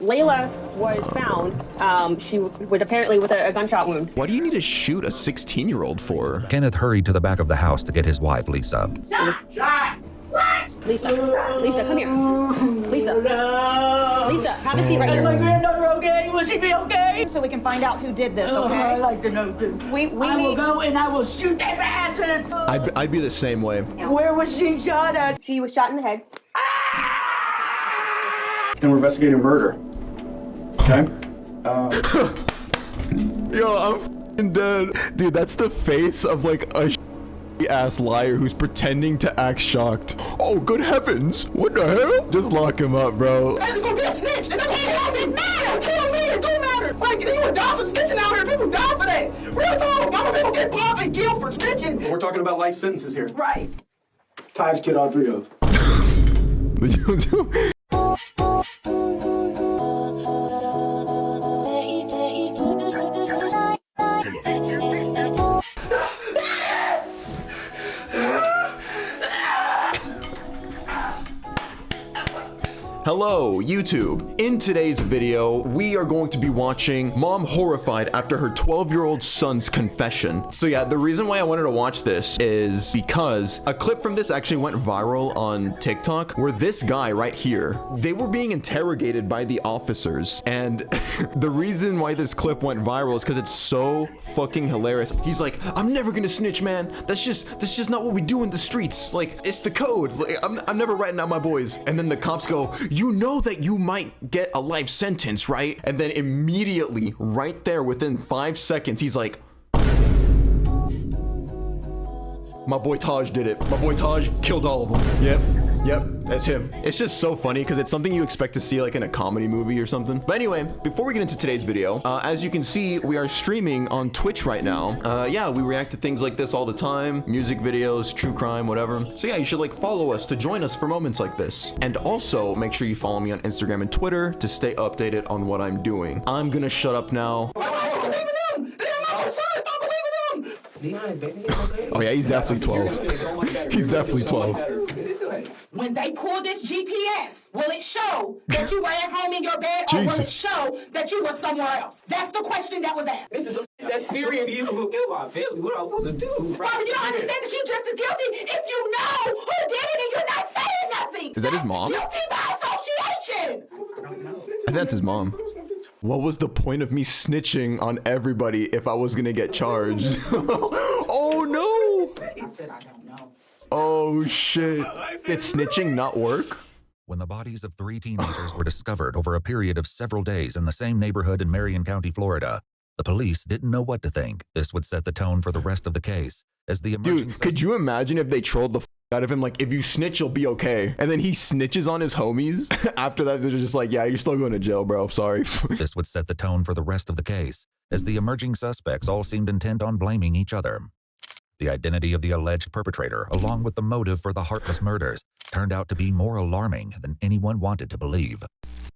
Layla was found. She was apparently with a gunshot wound. Why do you need to shoot a 16-year-old for? Kenneth hurried to the back of the house to get his wife, Lisa. Lisa, come here. Lisa. Lisa, have a seat right here. My granddaughter okay? Will she be okay? So we can find out who did this, okay? I'd like to know too. We I will need... go and I will shoot their asses. I'd be the same way. Where was she shot at? She was shot in the head. And we're investigating murder. Okay? Yo, I'm f***ing dead. Dude, that's the face of like a ass liar who's pretending to act shocked. Oh, good heavens. What the hell? Just lock him up, bro. I just gonna be a snitch, and them hands it matter, kill me, it do matter. Like, you would die for snitching out here, people die for that. Real talk, other people get blocked and killed for snitching. We're talking about life sentences here. Right. Tyves killed all three of them. Hello, YouTube. In today's video, we are going to be watching mom horrified after her 12-year-old son's confession. So yeah, the reason why I wanted to watch this is because a clip from this actually went viral on TikTok where this guy right here, they were being interrogated by the officers. And the reason why this clip went viral is because it's so fucking hilarious. He's like, I'm never gonna snitch, man. That's just not what we do in the streets. Like, it's the code. Like, I'm never ratting out my boys. And then the cops go, you know that you might get a life sentence, right? And then immediately, right there, within 5 seconds, he's like, my boy Taj did it. My boy Taj killed all of them. Yep, that's him. It's just so funny because it's something you expect to see like in a comedy movie or something. But anyway, before we get into today's video, as you can see, we are streaming on Twitch right now. Yeah, we react to things like this all the time. Music videos, true crime, whatever. So yeah, you should like follow us to join us for moments like this. And also make sure you follow me on Instagram and Twitter to stay updated on what I'm doing. I'm gonna shut up now. Oh yeah, he's definitely 12. He's definitely 12. When they pull this GPS, will it show that you were at home in your bed, or will it show that you were somewhere else? That's the question that was asked. This is some that's serious. You don't get my family. What am I supposed to do? Robert, you don't understand that you're just as guilty if you know who did it and you're not saying nothing. Is that his mom? Guilty by association. I think that's his mom. What was the point of me snitching on everybody if I was gonna get charged? Oh no! I said I don't know. Oh shit. Did snitching not work? When the bodies of 3 teenagers were discovered over a period of several days in the same neighborhood in Marion County, Florida, the police didn't know what to think. This would set the tone for the rest of the case. As the Dude, could you imagine if they trolled the out of him, like, if you snitch, you'll be okay. And then he snitches on his homies. After that, they're just like, yeah, you're still going to jail, bro. Sorry. This would set the tone for the rest of the case, as the emerging suspects all seemed intent on blaming each other. The identity of the alleged perpetrator, along with the motive for the heartless murders, turned out to be more alarming than anyone wanted to believe.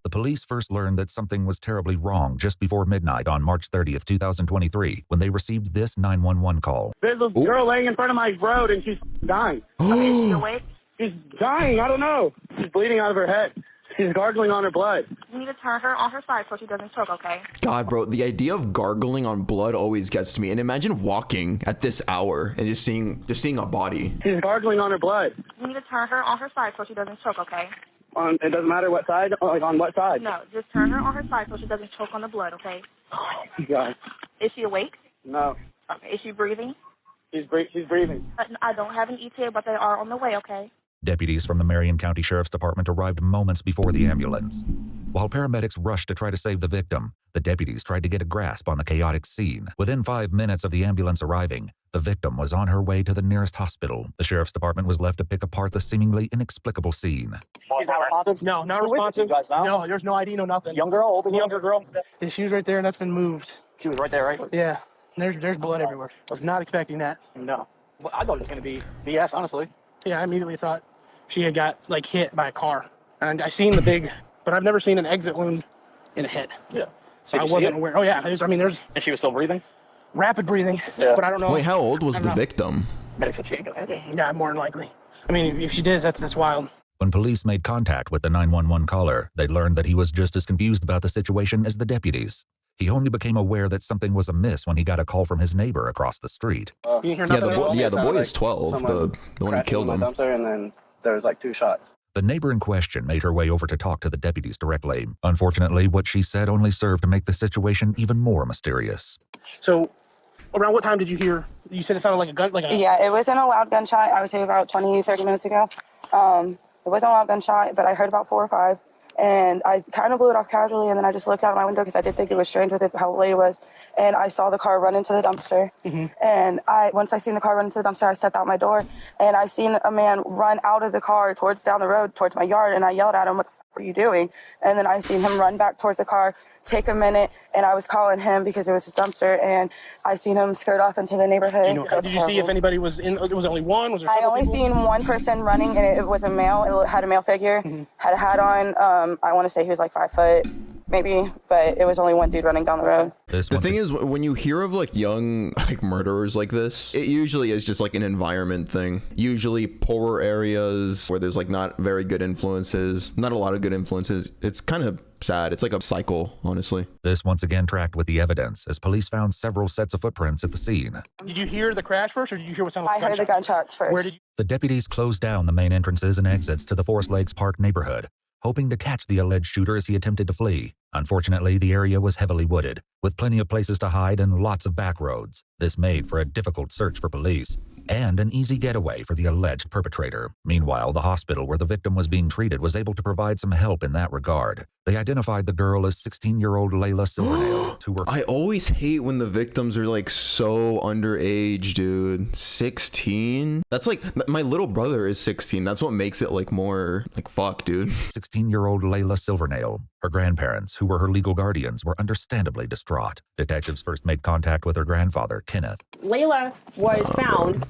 The police first learned that something was terribly wrong just before midnight on March 30th, 2023, when they received this 911 call. There's a girl laying in front of my road and she's dying. Is she awake? She's dying. I don't know. She's bleeding out of her head. She's gargling on her blood. You need to turn her on her side so she doesn't choke, okay? God, bro, the idea of gargling on blood always gets to me. And imagine walking at this hour and just seeing a body. She's gargling on her blood. You need to turn her on her side so she doesn't choke, okay? It doesn't matter what side? Like, on what side? No, just turn her on her side so she doesn't choke on the blood, okay? Oh, God. Is she awake? No. Okay. Is she breathing? She's breathing. I don't have an ETA, but they are on the way, okay? Deputies from the Marion County Sheriff's Department arrived moments before the ambulance. While paramedics rushed to try to save the victim, the deputies tried to get a grasp on the chaotic scene. Within 5 minutes of the ambulance arriving, the victim was on her way to the nearest hospital. The Sheriff's Department was left to pick apart the seemingly inexplicable scene. She's not responsive? No, not responsive. No, there's no ID, no nothing. Young girl, old younger girl? Yeah, she was right there, and that's been moved. She was right there, right? Yeah, there's blood everywhere. I was not expecting that. No. Well, I thought it was going to be BS, honestly. Yeah, I immediately thought she had got, like, hit by a car. And I seen the big, but I've never seen an exit wound in a hit. Yeah. So I wasn't aware. Oh, yeah, there's And she was still breathing? rapid breathing, Yeah. but I don't know. Wait, how old was the victim? Medics said she ain't gonna Yeah, more than likely. I mean, if she did, that's wild. When police made contact with the 911 caller, they learned that he was just as confused about the situation as the deputies. He only became aware that something was amiss when he got a call from his neighbor across the street. You didn't hear Yeah, nothing at all? the boy is 12, the one who killed him. Dumpster, and then there was like 2 shots. The neighbor in question made her way over to talk to the deputies directly. Unfortunately, what she said only served to make the situation even more mysterious. So, around what time did you hear? You said it sounded like a gun, like a... Yeah, it wasn't a loud gunshot. I would say about 20, 30 minutes ago. It wasn't a loud gunshot, but I heard about 4 or 5. And I kind of blew it off casually, and then I just looked out my window because I did think it was strange with it, how late it was. And I saw the car run into the dumpster. And once I seen the car run into the dumpster, I stepped out my door, and I seen a man run out of the car down the road, towards my yard, and I yelled at him, "What the f*** are you doing?" And then I seen him run back towards the car, take a minute, and I was calling him because it was his dumpster, and I seen him skirt off into the neighborhood. Did you see if anybody was in? Was there only one? Was there I several only people? seen one person running, and it was a male. It had a male figure, had a hat on. I want to say he was like 5 foot, maybe, but it was only one dude running down the road. The thing is, when you hear of like young like murderers like this, it usually is just like an environment thing. Usually poorer areas where there's like not very good influences, not a lot of good influences. It's kind of sad. It's like a cycle, honestly. This once again tracked with the evidence as police found several sets of footprints at the scene. Did you hear the crash first, or did you hear what sounded like I heard the gunshots first. Where did you... The deputies closed down the main entrances and exits to the Forest Lakes Park neighborhood, hoping to catch the alleged shooter as he attempted to flee. Unfortunately, the area was heavily wooded, with plenty of places to hide and lots of back roads. This made for a difficult search for police, and an easy getaway for the alleged perpetrator. Meanwhile, the hospital where the victim was being treated was able to provide some help in that regard. They identified the girl as 16-year-old Layla Silvernail, who were... I always hate when the victims are like so underage, dude. 16? That's like, my little brother is 16. That's what makes it like more like, fuck, dude. 16-year-old Layla Silvernail. Her grandparents, who were her legal guardians, were understandably distraught. Detectives first made contact with her grandfather, Kenneth. Layla was found.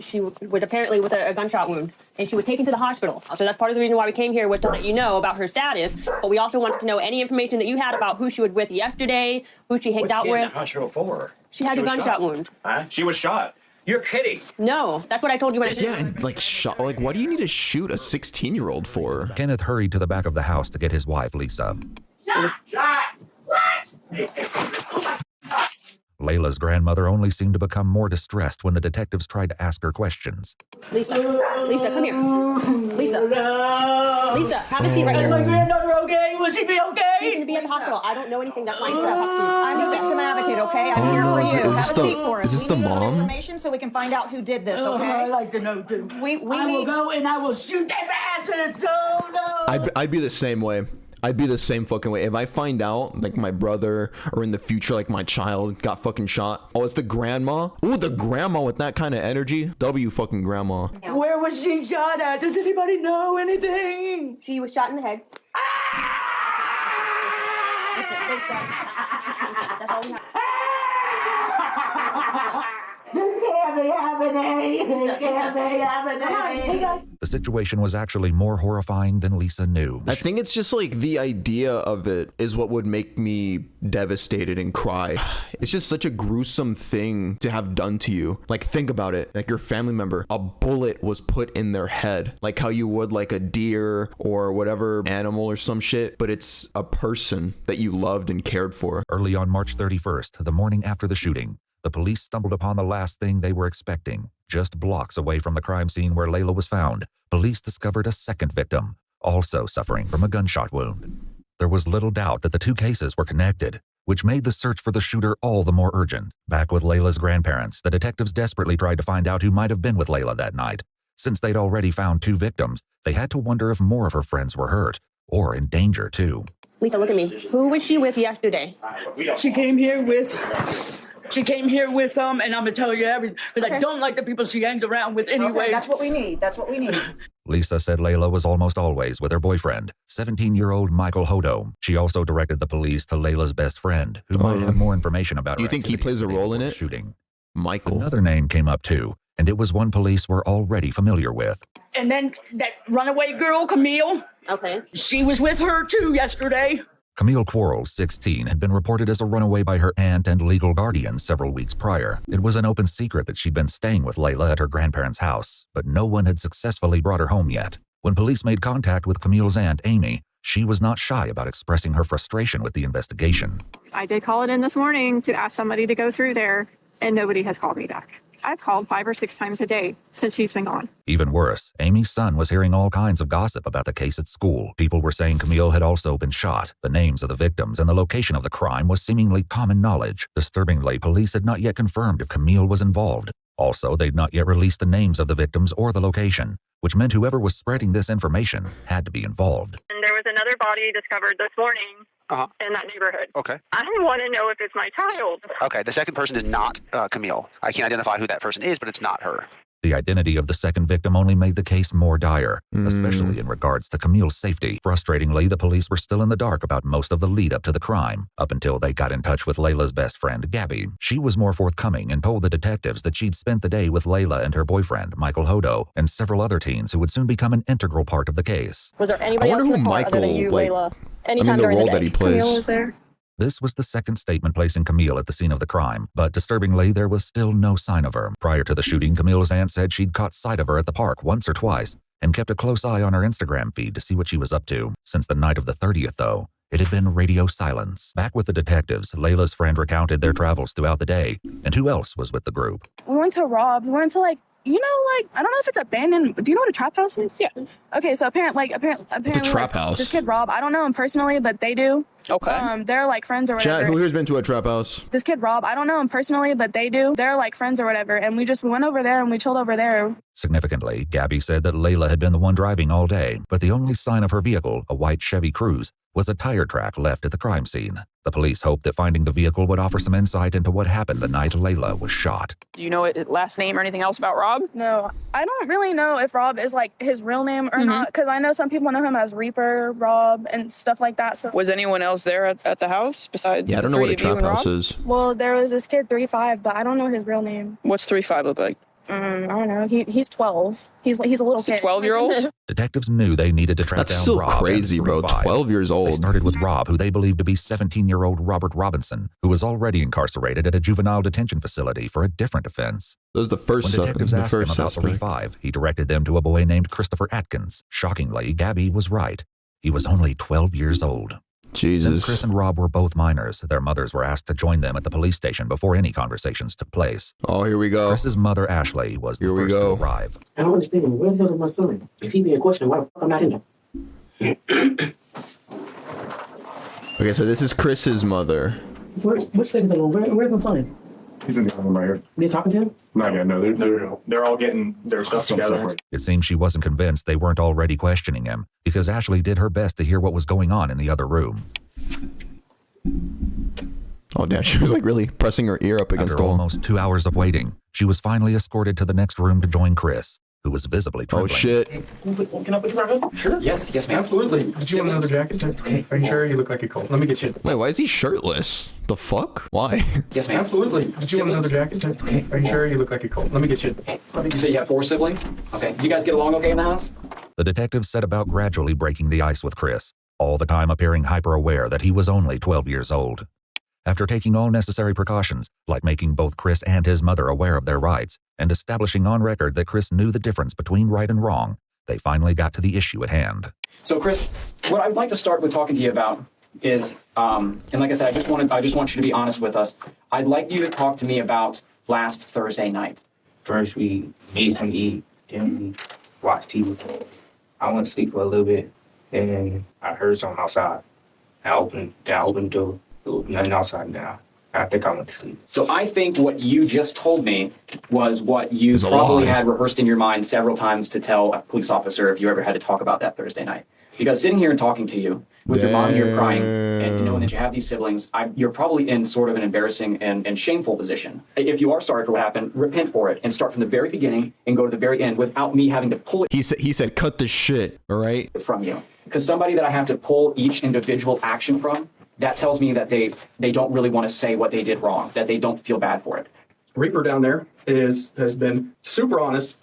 She was apparently with a gunshot wound, and she was taken to the hospital. So that's part of the reason why we came here, was to let you know about her status. But we also wanted to know any information that you had about who she was with yesterday, who she hanged out with. What's she in the hospital for? She had a gunshot wound. Huh? She was shot. You're kidding. No, that's what I told you when I said. Yeah, and like shot. Like, what do you need to shoot a 16-year-old for? Kenneth hurried to the back of the house to get his wife, Lisa. Layla's grandmother only seemed to become more distressed when the detectives tried to ask her questions. Lisa, come here. Lisa, have a seat right Is here. my granddaughter okay? Will she be okay? She's gonna be at the hospital. I don't know anything. That's my stuff. I'm a victim advocate, okay? I'm here for you. Have a seat for us. Is this the mom? Information so we can find out who did this, Oh, okay? I like to know too. We I will need... go and I will shoot their asses. Oh no! I'd be the same way. I'd be the same fucking way. If I find out, like, my brother, or in the future, like, my child got fucking shot. Oh, it's the grandma? Ooh, the grandma with that kind of energy? W fucking grandma. Where was she shot at? Does anybody know anything? She was shot in the head. That's all we have. This can't be happening. This can't be happening. The situation was actually more horrifying than Lisa knew. I think it's just like the idea of it is what would make me devastated and cry. It's just such a gruesome thing to have done to you. Like, think about it. Like, your family member, a bullet was put in their head. Like how you would like a deer or whatever animal or some shit, but it's a person that you loved and cared for. Early on March 31st, the morning after the shooting, the police stumbled upon the last thing they were expecting. Just blocks away from the crime scene where Layla was found, police discovered a second victim, also suffering from a gunshot wound. There was little doubt that the two cases were connected, which made the search for the shooter all the more urgent. Back with Layla's grandparents, the detectives desperately tried to find out who might have been with Layla that night. Since they'd already found 2 victims, they had to wonder if more of her friends were hurt, or in danger too. Lisa, look at me. Who was she with yesterday? She came here with and I'm gonna tell you everything because I don't like the people she hangs around with anyway. Okay, that's what we need. That's what we need. Lisa said Layla was almost always with her boyfriend, 17-year-old Michael Hodo. She also directed the police to Layla's best friend, who might have more information about her. Do you think he plays a role in it? Shooting. Michael. Another name came up too, and it was one police were already familiar with. And then that runaway girl, Camille. Okay. She was with her too yesterday. Camille Quarles, 16, had been reported as a runaway by her aunt and legal guardian several weeks prior. It was an open secret that she'd been staying with Layla at her grandparents' house, but no one had successfully brought her home yet. When police made contact with Camille's aunt, Amy, she was not shy about expressing her frustration with the investigation. I did call it in this morning to ask somebody to go through there, and nobody has called me back. I've called 5 or 6 times a day since she's been gone. Even worse, Amy's son was hearing all kinds of gossip about the case at school. People were saying Camille had also been shot. The names of the victims and the location of the crime was seemingly common knowledge. Disturbingly, police had not yet confirmed if Camille was involved. Also, they'd not yet released the names of the victims or the location, which meant whoever was spreading this information had to be involved. And there was another body discovered this morning in that neighborhood. Okay. I want to know if it's my child. Okay, the second person is not Camille. I can't identify who that person is, but it's not her. The identity of the second victim only made the case more dire, especially in regards to Camille's safety. Frustratingly, the police were still in the dark about most of the lead up to the crime, up until they got in touch with Layla's best friend, Gabby. She was more forthcoming and told the detectives that she'd spent the day with Layla and her boyfriend, Michael Hodo, and several other teens who would soon become an integral part of the case. Was there anybody else in the car other than you, Layla? Anytime the during role the day? that he plays. Camille was there. This was the second statement placing Camille at the scene of the crime, but disturbingly, there was still no sign of her. Prior to the shooting, Camille's aunt said she'd caught sight of her at the park once or twice and kept a close eye on her Instagram feed to see what she was up to. Since the night of the 30th, though, it had been radio silence. Back with the detectives, Layla's friend recounted their travels throughout the day, and who else was with the group. We went to Rob's. We went to I don't know if it's abandoned. Do you know what a trap house is? Yeah. Okay, so apparently, It's a trap house. This kid Rob, I don't know him personally, but they do. Okay. They're like friends or whatever. Chat, who here's been to a trap house? This kid Rob, I don't know him personally, but they do. They're like friends or whatever, and we went over there and we chilled over there. Significantly, Gabby said that Layla had been the one driving all day, but the only sign of her vehicle, a white Chevy Cruze, was a tire track left at the crime scene. The police hoped that finding the vehicle would offer some insight into what happened the night Layla was shot. Do you know his last name or anything else about Rob? No, I don't really know if Rob is like his real name or not, because I know some people know him as Reaper, Rob, and stuff like that. So Was anyone else there at the house besides? Yeah, I don't know what a trap house is. Well, there was this kid 3'5", but I don't know his real name. What's 3'5" look like? I don't know. He's 12. He's a little kid. 12-year-old? Detectives knew they needed to track That's down still Rob. crazy, bro. 12 years They old. started with Rob, who they believed to be 17-year-old Robert Robinson, who was already incarcerated at a juvenile detention facility for a different offense. That was the first When detectives asked him about the revive, he directed them to a boy named Christopher Atkins. Shockingly, Gabby was right. He was only 12 years old. Jesus. Since Chris and Rob were both minors, their mothers were asked to join them at the police station before any conversations took place. Oh, here we go. Chris's mother, Ashley, was the first to arrive. I don't understand. Where the hell is my son? If he being questioned, why the fuck I'm not in there? Okay, so this is Chris's mother. Which thing is alone? Where's my son? He's in the other room right here. You talking to him? Not yet. No, they're all getting their stuff together. It seemed she wasn't convinced they weren't already questioning him, because Ashley did her best to hear what was going on in the other room. Oh, damn. She was like really pressing her ear up against After the wall. almost 2 hours of waiting, she was finally escorted to the next room to join Chris, who was visibly trembling. Oh, shit. Can I put this on? Sure. Yes, ma'am. Absolutely. Did you want another jacket? That's okay. Are you sure? You look like you're cold. Let me get you. Wait, why is he shirtless? The fuck? Why? Yes, ma'am. Absolutely. Did you want another jacket? That's okay. Are you sure? You look like you're cold. Let me get you. You say you have 4 siblings? Okay. You guys get along okay in the house? The detectives set about gradually breaking the ice with Chris, all the time appearing hyper-aware that he was only 12 years old. After taking all necessary precautions, like making both Chris and his mother aware of their rights, and establishing on record that Chris knew the difference between right and wrong, they finally got to the issue at hand. So, Chris, what I'd like to start with talking to you about is, and like I said, I just want you to be honest with us. I'd like you to talk to me about last Thursday night. First, we ate some eat, then we watched TV. I went to sleep for a little bit, and I heard something outside. I opened the door. There was nothing outside now. I think I went to sleep. So I think what you just told me was what you It's a probably lie. had rehearsed in your mind several times to tell a police officer if you ever had to talk about that Thursday night. Because sitting here and talking to you with your mom here crying and knowing that you have these siblings, you're probably in sort of an embarrassing and shameful position. If you are sorry for what happened, repent for it and start from the very beginning and go to the very end without me having to pull it He said, cut the shit, all right? from you. Because somebody that I have to pull each individual action from, that tells me that they don't really want to say what they did wrong, that they don't feel bad for it. Reaper down there has been super honest.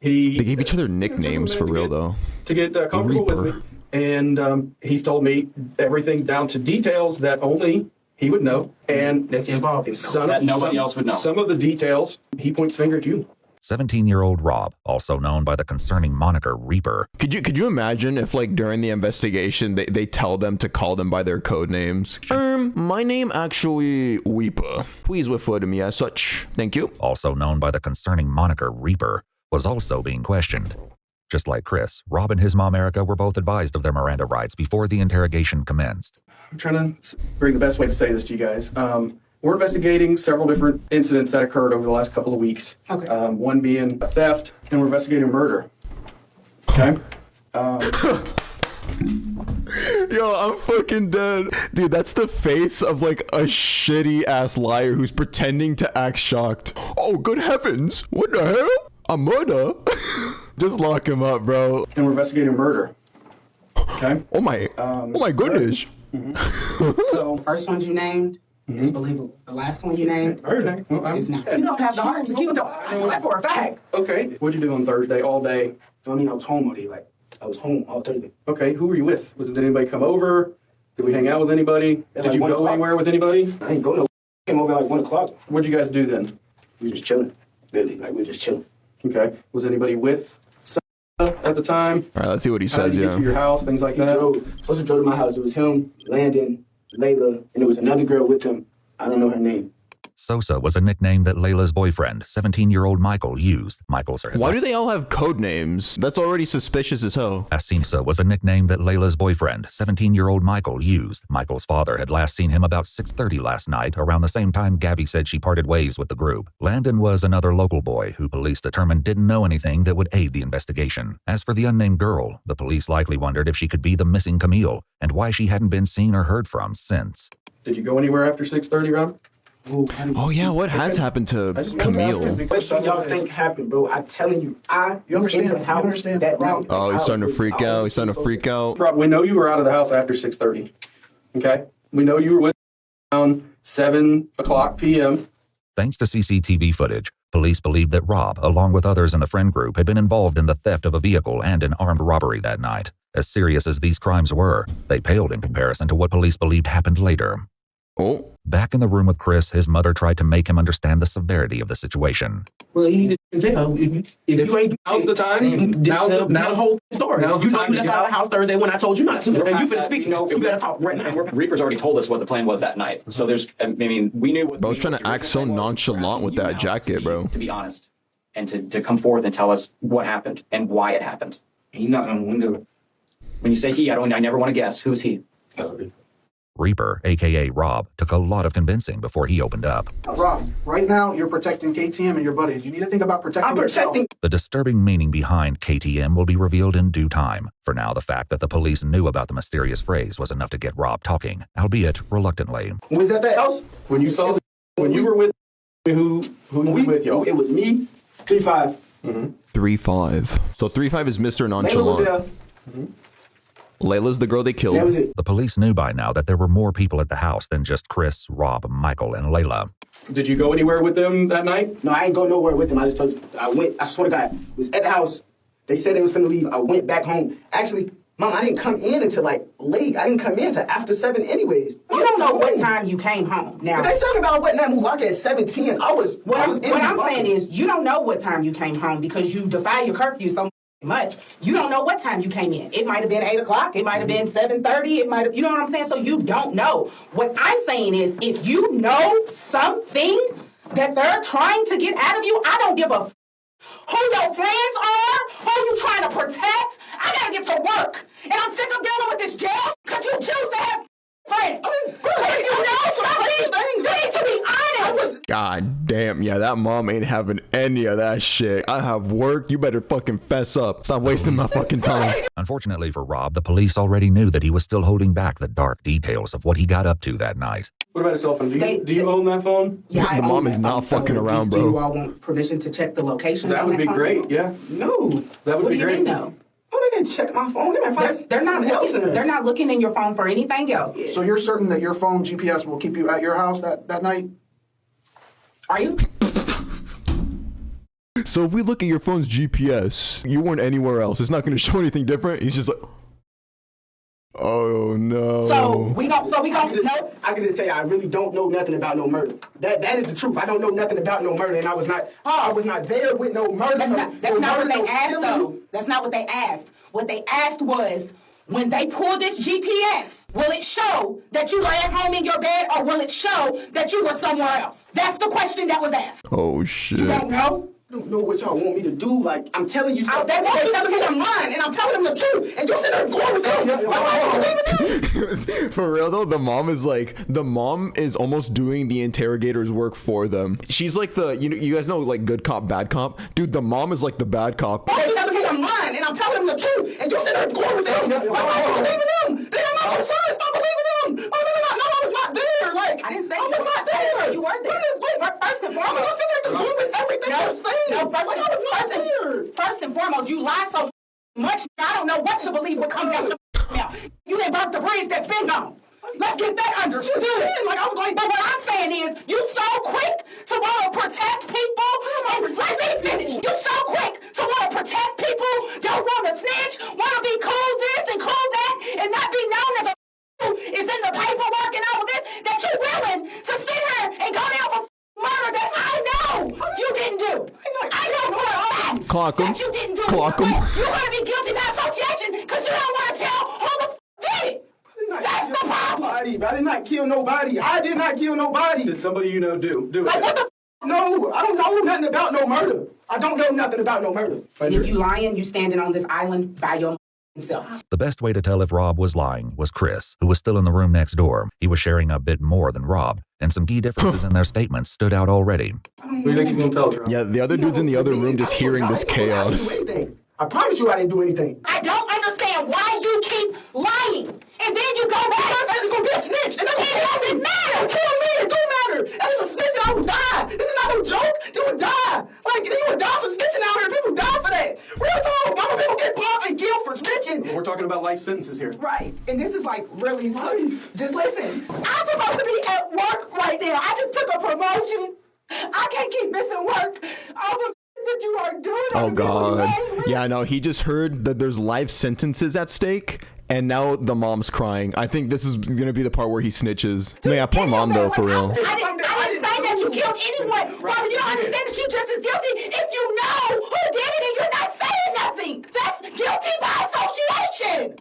He They gave each other nicknames for real, though. to get comfortable with me, and he's told me everything down to details that only he would know, and That nobody else would know. Some of the details he points finger at you. 17-year-old Rob, also known by the concerning moniker Reaper. Could you imagine if, like, during the investigation they tell them to call them by their code names? My name actually Weeper. Please refer to me as such. Thank you. Also known by the concerning moniker Reaper, was also being questioned. Just like Chris, Rob and his mom Erica were both advised of their Miranda rights before the interrogation commenced. I'm trying to bring the best way to say this to you guys. We're investigating several different incidents that occurred over the last couple of weeks. Okay. One being a theft, and we're investigating a murder. Okay? Yo, I'm fucking dead. Dude, that's the face of, like, a shitty ass liar who's pretending to act shocked. Oh, good heavens. What the hell? A murder? Just lock him up, bro. And we're investigating a murder. Okay? Oh my goodness. So, first one you named is believable. The last one you named is not. You don't have the heart to keep it going. I know that for a fact. Okay. What'd you do on Thursday all day? I mean, I was home all day. Like, I was home all Thursday. Okay. Who were you with? Did anybody come over? Did we hang out with anybody? Did you go anywhere with anybody? I didn't go no. Came over like 1 o'clock. What'd you guys do then? We were just chilling. Literally, like, we were just chilling. Okay. Was anybody with at the time? All right, let's see what he How says. did you get to your house, things like that? Supposed to drove to my house. It was him, Landon, Layla, and there was another girl with him. I don't know her name. Sosa was a nickname that Layla's boyfriend, 17-year-old Michael, used. Why do they all have code names? That's already suspicious as hell. Asimsa was a nickname that Layla's boyfriend, 17-year-old Michael, used. Michael's father had last seen him about 6:30 last night, around the same time Gabby said she parted ways with the group. Landon was another local boy who police determined didn't know anything that would aid the investigation. As for the unnamed girl, the police likely wondered if she could be the missing Camille and why she hadn't been seen or heard from since. Did you go anywhere after 6:30, Rob? Oh yeah, what has happened to Camille? What y'all think happened, bro? I'm telling you, you understand that route. Oh, he's starting to freak out. He's starting to freak out. Rob, we know you were out of the house after 6:30. Okay? We know you were with around 7 o'clock p.m. Thanks to CCTV footage, police believed that Rob, along with others in the friend group, had been involved in the theft of a vehicle and an armed robbery that night. As serious as these crimes were, they paled in comparison to what police believed happened later. Oh. Back in the room with Chris, his mother tried to make him understand the severity of the situation. Well, you need to tell. If you ain't, now's the time. Now's the whole story. Now's You the know time you to left out of the house Thursday when I told you not to. And you finna speak. You better talk right now. Reaper's already told us what the plan was that night. So there's, I mean, we knew what. Bro's trying to act so nonchalant with that jacket, bro. To be honest, and to come forth and tell us what happened and why it happened. He knocked on the window. When you say he, I never want to guess. Who's he? Reaper, aka Rob, took a lot of convincing before he opened up. Rob, right now you're protecting KTM and your buddies. You need to think about protecting yourself. The disturbing meaning behind KTM will be revealed in due time. For now, the fact that the police knew about the mysterious phrase was enough to get Rob talking, albeit reluctantly. Was that else? When you saw, when you were with, who you with, y'all? It was me, 3-5. 3-5. So 3-5 is Mr. Nonchalant. Layla's the girl they killed. That was it. The police knew by now that there were more people at the house than just Chris, Rob, Michael, and Layla. Did you go anywhere with them that night? No, I ain't go nowhere with them. I just told you. I swear to God, was at the house. They said they was finna leave. I went back home. Actually, Mom, I didn't come in until like late. I didn't come in until after 7 anyways. You don't know what time you came home. Now, but they talking about what that Mulaka at 7:10. What I'm saying is you don't know what time you came home because you defy your curfew so much. You don't know what time you came in. It might have been 8 o'clock. It might have been 7:30. It might have, you know what I'm saying? So you don't know. What I'm saying is if you know something that they're trying to get out of you, I don't give a who your friends are, who you trying to protect. I gotta get to work. And I'm sick of dealing with this jail because you choose to have friends. You know something? You need to be honest. God damn, yeah, that mom ain't having any of that shit. I have work, you better fucking fess up. Stop wasting my fucking time. Unfortunately for Rob, the police already knew that he was still holding back the dark details of what he got up to that night. What about a cell phone? Do you own that phone? Yeah, the mom is not fucking around, Do bro. you all want permission to check the location? That would be great, yeah. No. That would What be do you great. mean no? Oh, they can check my phone. They might find They're not something else in looking. there. They're not looking in your phone for anything else. So you're certain that your phone GPS will keep you at your house that night? Are you? So if we look at your phone's GPS, you weren't anywhere else. It's not going to show anything different. He's just like, Oh no. So we gon' know. I can just say I really don't know nothing about no murder. That is the truth. I don't know nothing about no murder, and I was not there with no murder. That's not what they asked, though. That's not what they asked. What they asked was, when they pull this GPS, will it show that you were at home in your bed, or will it show that you were somewhere else? That's the question that was asked. Oh shit. You don't know? I don't know what y'all want me to do. Like, I'm telling you stuff. They want you to tell them lying, and I'm telling them the truth. And you sit there going with them. For real though, the mom is almost doing the interrogator's work for them. She's like you guys know like good cop, bad cop. Dude, the mom is like the bad cop. They want you to tell them lying, and I'm telling them the truth. And you sit there going with them. Why don't you believe in them? They are not your sons. Stop believing them. Oh, no, I was not there. Like, I didn't say you was not there. You weren't there. Wait, first and foremost. I'm sitting there just with everything you're saying. No, first and foremost, you lie so much, I don't know what to believe what comes out your mouth. You didn't burn the bridge that's been gone. Let's get that understood. But what I'm saying is, you so quick to want to protect people, and let me finish. You so quick to want to protect people, don't want to snitch, want to be cool this and cool that, and not be known as a is in the paperwork and all of this, that you're willing to sit here and go down for murder that I know you didn't do. I know for a fact that you didn't do Clock 'em. You're going to be guilty by association because you don't want to tell who the did it. That's the problem. I did not kill nobody. I did not kill nobody. Did somebody you know do it? Like, what the No, I don't know nothing about no murder. I don't know nothing about no murder. And if you lying, you standing on this island by yourself. The best way to tell if Rob was lying was Chris, who was still in the room next door. He was sharing a bit more than Rob, and some key differences in their statements stood out already. What do you think he's gonna tell, Rob? Yeah, the other dude's in the other room just hearing this chaos. I promise you I didn't do anything. I don't understand why you keep lying, and then you go back. It's gonna be a snitch, and it doesn't matter. Kill me, it don't matter. That is a snitch, and I would die. This is not no joke. You would die. Like, you would die for snitching out here. People die for that. Real talk. Mama, people get popped and killed for snitching. We're talking about life sentences here. Right, and this is like really just listen. I'm supposed to be at work right now. I just took a promotion. I can't keep missing work. All the that you are doing. Oh god. Yeah, no, he just heard that there's life sentences at stake, and now the mom's crying. I think this is gonna be the part where he snitches. Yeah, poor mom though, for real. I didn't say that you killed anyone. Robert, you don't understand that you're just as guilty if you know who did it and you're not saying nothing. That's guilty by association.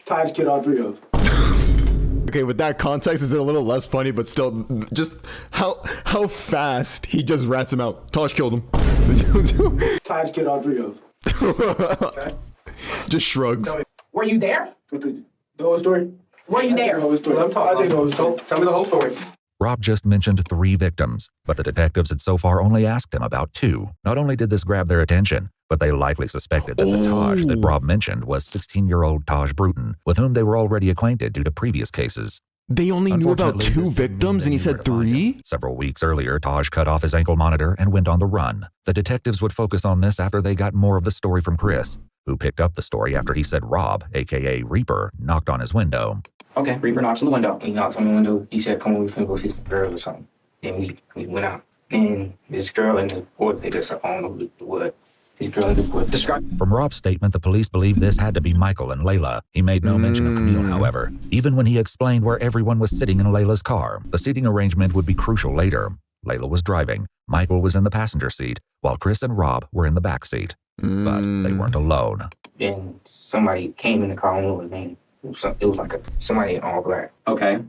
Taj killed all three of them. Okay, with that context, it's a little less funny, but still, just how fast he just rats him out. Taj killed him. Taj killed all three of them. Just shrugs. Were you there? The whole story? Were you there? Tell me the whole story. Rob just mentioned 3 victims, but the detectives had so far only asked him about 2. Not only did this grab their attention, but they likely suspected that the Taj that Rob mentioned was 16-year-old Taj Bruton, with whom they were already acquainted due to previous cases. They only knew about 2 victims and he said 3? Several weeks earlier, Taj cut off his ankle monitor and went on the run. The detectives would focus on this after they got more of the story from Chris, who picked up the story after he said Rob, aka Reaper, knocked on his window. Okay, Reaper knocks on the window. He knocked on the window. He said, come on, we finna go see some girl or something. Then we went out. And this girl and the boy picked us up on the wood. This girl and the boy. From Rob's statement, the police believe this had to be Michael and Layla. He made no mention of Camille, however, even when he explained where everyone was sitting in Layla's car. The seating arrangement would be crucial later. Layla was driving. Michael was in the passenger seat, while Chris and Rob were in the back seat. But they weren't alone. Then somebody came in the car, I don't know his name. It was like somebody in all black. Okay.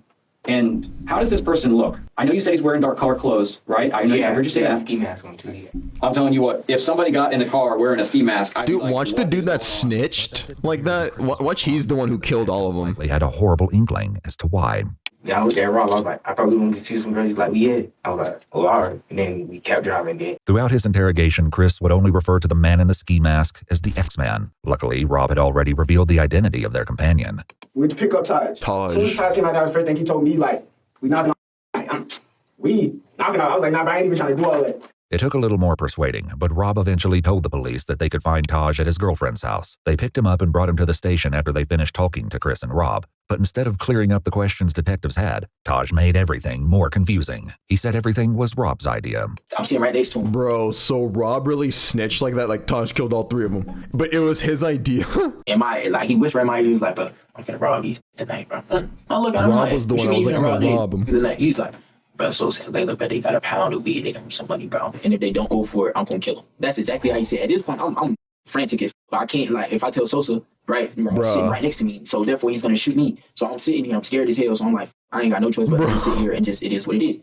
And how does this person look? I know you said he's wearing dark colored clothes, right? I heard you say that. Ski mask on too. Yeah. I'm telling you what, if somebody got in the car wearing a ski mask, I'd Dude, be like, watch the dude that snitched like that. Watch, he's the one who killed all of them. They had a horrible inkling as to why. Yeah, I looked at Rob. I was like, I thought we were going to see some girls. He's like, yeah. I was like, oh, all right. And then we kept driving then. Throughout his interrogation, Chris would only refer to the man in the ski mask as the X-Man. Luckily, Rob had already revealed the identity of their companion. We went to pick up Taj. As soon as Taj came out, that was the first thing he told me, like, we knocking on. I was like, nah, bro, I ain't even trying to do all that. It took a little more persuading, but Rob eventually told the police that they could find Taj at his girlfriend's house. They picked him up and brought him to the station after they finished talking to Chris and Rob. But instead of clearing up the questions detectives had, Taj made everything more confusing. He said everything was Rob's idea. I'm sitting right next to him. Bro, so Rob really snitched like that? Like Taj killed all 3 of them. But it was his idea. He whispered in my ear, he was like, bro, I'm finna rob these tonight, bro. I look at him Rob was the one that was like, I'm gonna rob him. He's like, bro, so Layla bet they got a pound of weed, they got some money, bro. And if they don't go for it, I'm gonna kill them. That's exactly how he said. At this point, I'm frantic if I can't, like, if I tell Sosa, right, bro, sitting right next to me, so therefore he's gonna shoot me. So I'm sitting here, I'm scared as hell, so I'm like, I ain't got no choice but to sit here and just, it is what it is.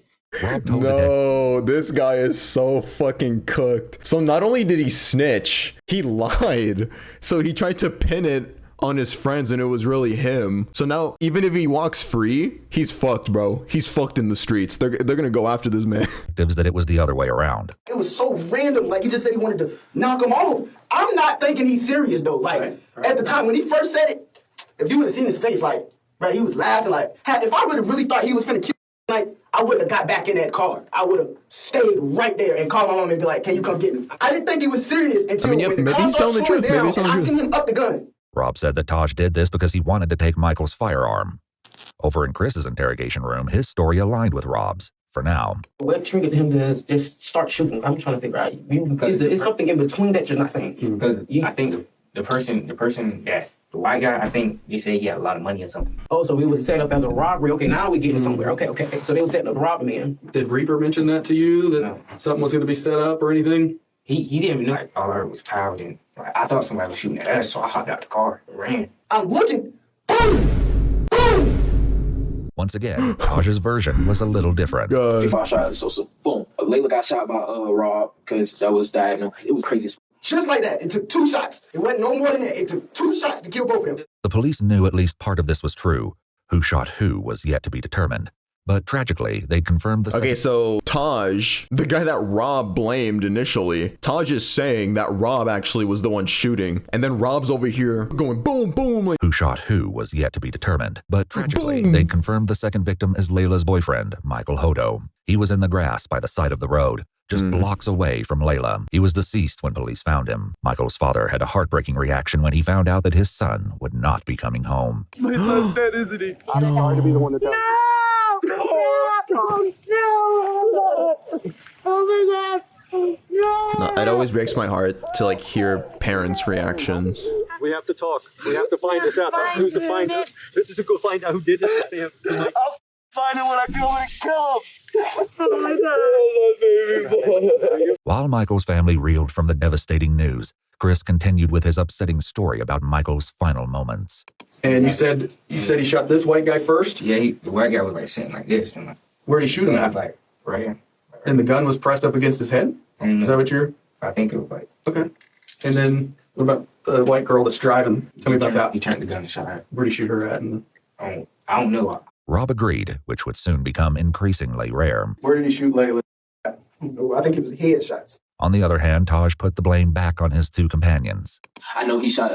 No, this guy is so fucking cooked. So not only did he snitch, he lied. So he tried to pin it on his friends and it was really him. So now even if he walks free, he's fucked, bro. He's fucked in the streets. They're gonna go after this man. That it was the other way around. It was so random. Like, he just said he wanted to knock him off. I'm not thinking he's serious, though. Like, at the time when he first said it, if you would have seen his face, like, bro, he was laughing. Like, if I would have really thought he was finna kill me, like, I wouldn't have got back in that car. I would have stayed right there and called my mom and be like, can you come get me? I didn't think he was serious until when the car started slowing down and I seen him up the gun. Rob said that Taj did this because he wanted to take Michael's firearm. Over in Chris's interrogation room, his story aligned with Rob's, for now. What triggered him to just start shooting? I'm trying to figure out. Is something in between that you're not saying? Because I think the person that, the white guy, I think they said he had a lot of money or something. Oh, so it was set up as a robbery. Okay, now we're getting somewhere. Okay. So they were setting up the robbery, man. Did Reaper mention that to you, that something was going to be set up or anything? He didn't know. Like, all I heard was power. And like, I thought somebody was shooting at us, so I hopped out the car and ran. I'm looking. Boom! Boom! Once again, Taj's version was a little different. If I shot Sosa, boom. Layla got shot by Rob because that was diagonal. It was crazy. Just like that. It took 2 shots. It wasn't no more than that. It took 2 shots to kill both of them. The police knew at least part of this was true. Who shot who was yet to be determined. But tragically, they confirmed the Okay, so Taj, the guy that Rob blamed initially, Taj is saying that Rob actually was the one shooting. And then Rob's over here going boom, boom. Like, who shot who was yet to be determined. But tragically, they confirmed the second victim is Layla's boyfriend, Michael Hodo. He was in the grass by the side of the road, just blocks away from Layla. He was deceased when police found him. Michael's father had a heartbreaking reaction when he found out that his son would not be coming home. My son's dead, isn't he? I'm sorry to be the one to tell you. No, it always breaks my heart to like hear parents' reactions. We have to talk. We have to find this out. Who's to find this? This is to go find out who did this to him. I'll find him when I go and kill him. While Michael's family reeled from the devastating news, Chris continued with his upsetting story about Michael's final moments. And you said he shot this white guy first? Yeah, the white guy was like sitting like this. And like, where'd he shoot him at? Like right here. And the gun was pressed up against his head? Is that what you're? I think it was like. Okay. And then what about the white girl that's driving? Tell me about that. He turned the gun and shot her. Where'd he shoot her at? I don't know. Rob agreed, which would soon become increasingly rare. Where did he shoot Layla? I think it was headshots. On the other hand, Taj put the blame back on his 2 companions. I know he shot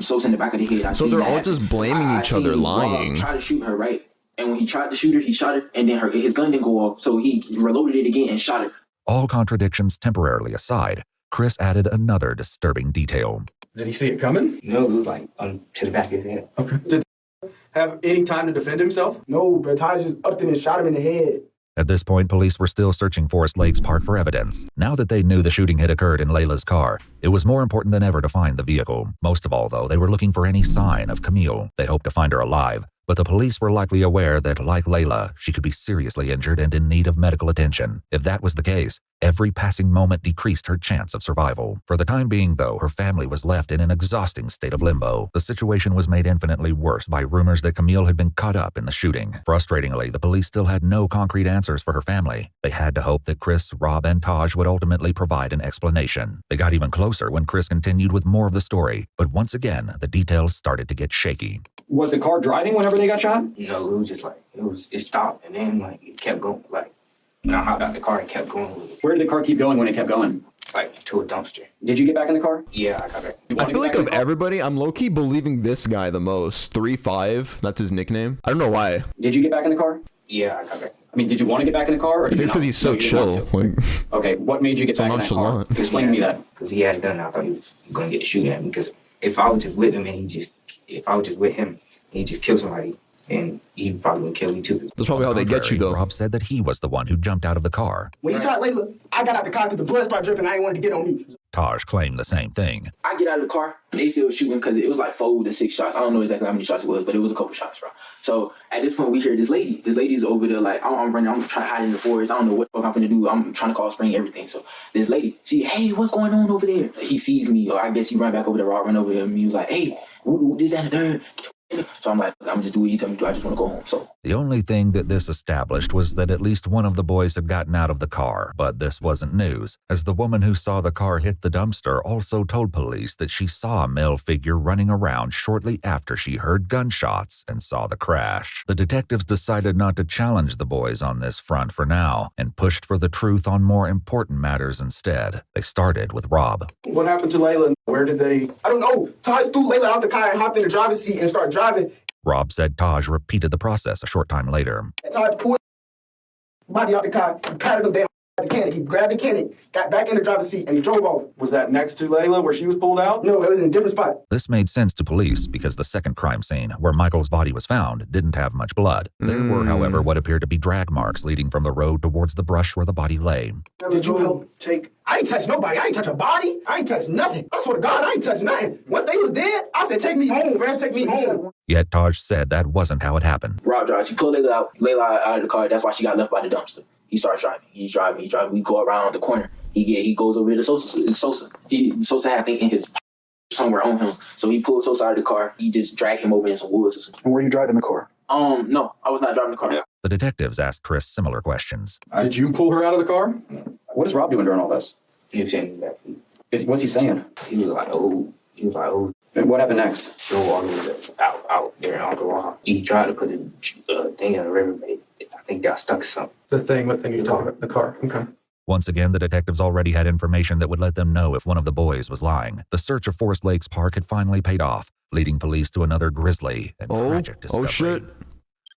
Sosa in the back of the head. So they're all just blaming each other, lying. Rob tried to shoot her, right? And when he tried to shoot her, he shot her, and then his gun didn't go off, so he reloaded it again and shot her. All contradictions temporarily aside, Chris added another disturbing detail. Did he see it coming? No, it was like to the back of his head. Okay. Did he have any time to defend himself? No, but Taj just upped it and shot him in the head. At this point, police were still searching Forest Lakes Park for evidence. Now that they knew the shooting had occurred in Layla's car, it was more important than ever to find the vehicle. Most of all, though, they were looking for any sign of Camille. They hoped to find her alive, but the police were likely aware that, like Layla, she could be seriously injured and in need of medical attention. If that was the case, every passing moment decreased her chance of survival. For the time being, though, her family was left in an exhausting state of limbo. The situation was made infinitely worse by rumors that Camille had been caught up in the shooting. Frustratingly, the police still had no concrete answers for her family. They had to hope that Chris, Rob, and Taj would ultimately provide an explanation. They got even closer when Chris continued with more of the story, but once again, the details started to get shaky. Was the car driving whenever they got shot? No, it was just like, it stopped, and then like it kept going, like, and I hopped out the car and kept going with it. Where did the car keep going when it kept going? Like, to a dumpster. Did you get back in the car? Yeah, I got back. I feel like of everybody, I'm low-key believing this guy the most. 3-5, that's his nickname. I don't know why. Did you get back in the car? Yeah, I got back. I mean, did you want to get back in the car? Or did It's you because not? he's so No, you didn't chill. want to. Like, Okay, what made you get So back in that car? nonchalant. Explain to me that. Because he had a gun. I thought he was gonna get to shoot at me. Because if I was just with him and if I was just with him, he just killed somebody, and he probably would kill me too. that's probably how they get you, though. Rob said that he was the one who jumped out of the car. When he shot Layla, I got out the car because the blood started dripping. I ain't wanted to get on me. Taj claimed the same thing. I get out of the car, they still shooting because it was like 4 to 6 shots. I don't know exactly how many shots it was, but it was a couple shots, bro. So at this point, we hear this lady. This lady's over there like, I'm running, I'm trying to hide in the forest. I don't know what the fuck I'm gonna do. I'm trying to call spring everything. So this lady, hey, what's going on over there? He sees me, or I guess he run back over there. Rob run over him. He was like, hey, this, that, and the third. So I'm like, I'm just doing what you tell me to do. I just want to go home. So The only thing that this established was that at least one of the boys had gotten out of the car, but this wasn't news, as the woman who saw the car hit the dumpster also told police that she saw a male figure running around shortly after she heard gunshots and saw the crash. The detectives decided not to challenge the boys on this front for now and pushed for the truth on more important matters instead. They started with Rob. What happened to Layla? Where did they? I don't know. Taj threw Layla out the car and hopped in the driver's seat and started driving. Rob said Taj repeated the process a short time later. Taj pulled body out the car, he patted him down. The cannon. He grabbed the cannon, got back in the driver's seat, and he drove off. Was that next to Layla where she was pulled out? No, it was in a different spot. This made sense to police because the second crime scene, where Michael's body was found, didn't have much blood. There were, however, what appeared to be drag marks leading from the road towards the brush where the body lay. Did you help take? I ain't touch nobody. I ain't touch a body. I ain't touch nothing. I swear to God, I ain't touch nothing. Once they was dead, I said, take me home, man. Take me home. Yet Taj said that wasn't how it happened. Rob drives. He pulled Layla out of the car. That's why she got left by the dumpster. He starts driving. He's driving. We go around the corner. He goes over to Sosa. Sosa had, I think, in his somewhere on him. So he pulled Sosa out of the car. He just dragged him over in some woods or something. And were you driving the car? No, I was not driving the car. The detectives asked Chris similar questions. Did you pull her out of the car? What is Rob doing during all this? He was saying that. What's he saying? He was like, oh. And what happened next? Drove all the way out there on the wall. He tried to put a thing in the river, but I think got stuck or something. What thing are you talking about? The car. Okay. Once again, the detectives already had information that would let them know if one of the boys was lying. The search of Forest Lakes Park had finally paid off, leading police to another grisly and tragic discovery. Oh, shit.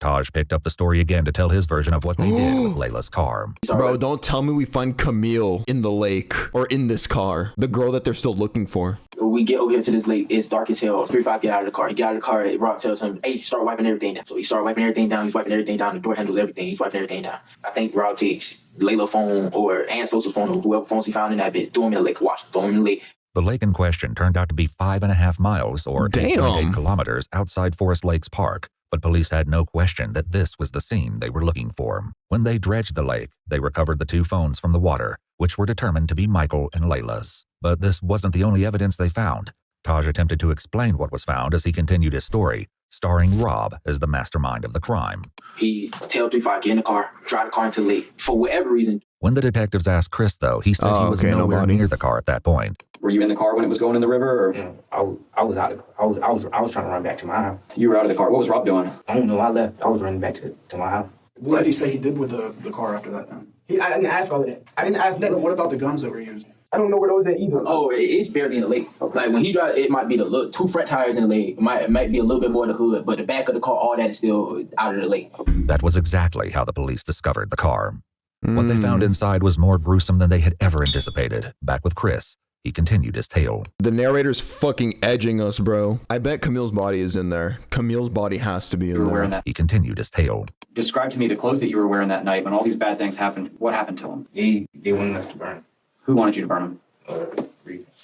Taj picked up the story again to tell his version of what they did with Layla's car. Bro, don't tell me we find Camille in the lake or in this car. The girl that they're still looking for. We get over here to this lake. It's dark as hell. 3-5 get out of the car. He get out of the car. Rob tells him, hey, start wiping everything down. So he started wiping everything down. He's wiping everything down. The door handles everything. He's wiping everything down. I think Rob takes Layla's phone or Aunt Sosa's phone or whoever phones he found in that bit. Throw him in the lake. Throw him in the lake. The lake in question turned out to be 5.5 miles or 8.8 kilometers outside Forest Lakes Park. But police had no question that this was the scene they were looking for. When they dredged the lake, they recovered the 2 phones from the water, which were determined to be Michael and Layla's. But this wasn't the only evidence they found. Taj attempted to explain what was found as he continued his story, starring Rob as the mastermind of the crime. He tell 3-5 get in the car, drive the car into the lake for whatever reason. When the detectives asked Chris, though, he said he was nowhere near the car at that point. Were you in the car when it was going in the river? Or? Yeah, I was out. I was trying to run back to my house. You were out of the car. What was Rob doing? I don't know. I left. I was running back to my house. What did he say he did with the car after that then? I didn't ask all of that. I didn't ask that. What about the guns that were used? I don't know where those at either. Oh, it's barely in the lake. Like when he drives, it might be the 2 front tires in the lake. It might be a little bit more the hood, but the back of the car, all that is still out of the lake. That was exactly how the police discovered the car. What they found inside was more gruesome than they had ever anticipated. Back with Chris, he continued his tale. The narrator's fucking edging us, bro. I bet Camille's body is in there. Camille's body has to be in there. He continued his tale. Describe to me the clothes that you were wearing that night when all these bad things happened. What happened to them? They wanted us to burn them. Who wanted you to burn them?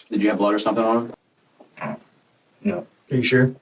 Did you have blood or something on them? No. Are you sure?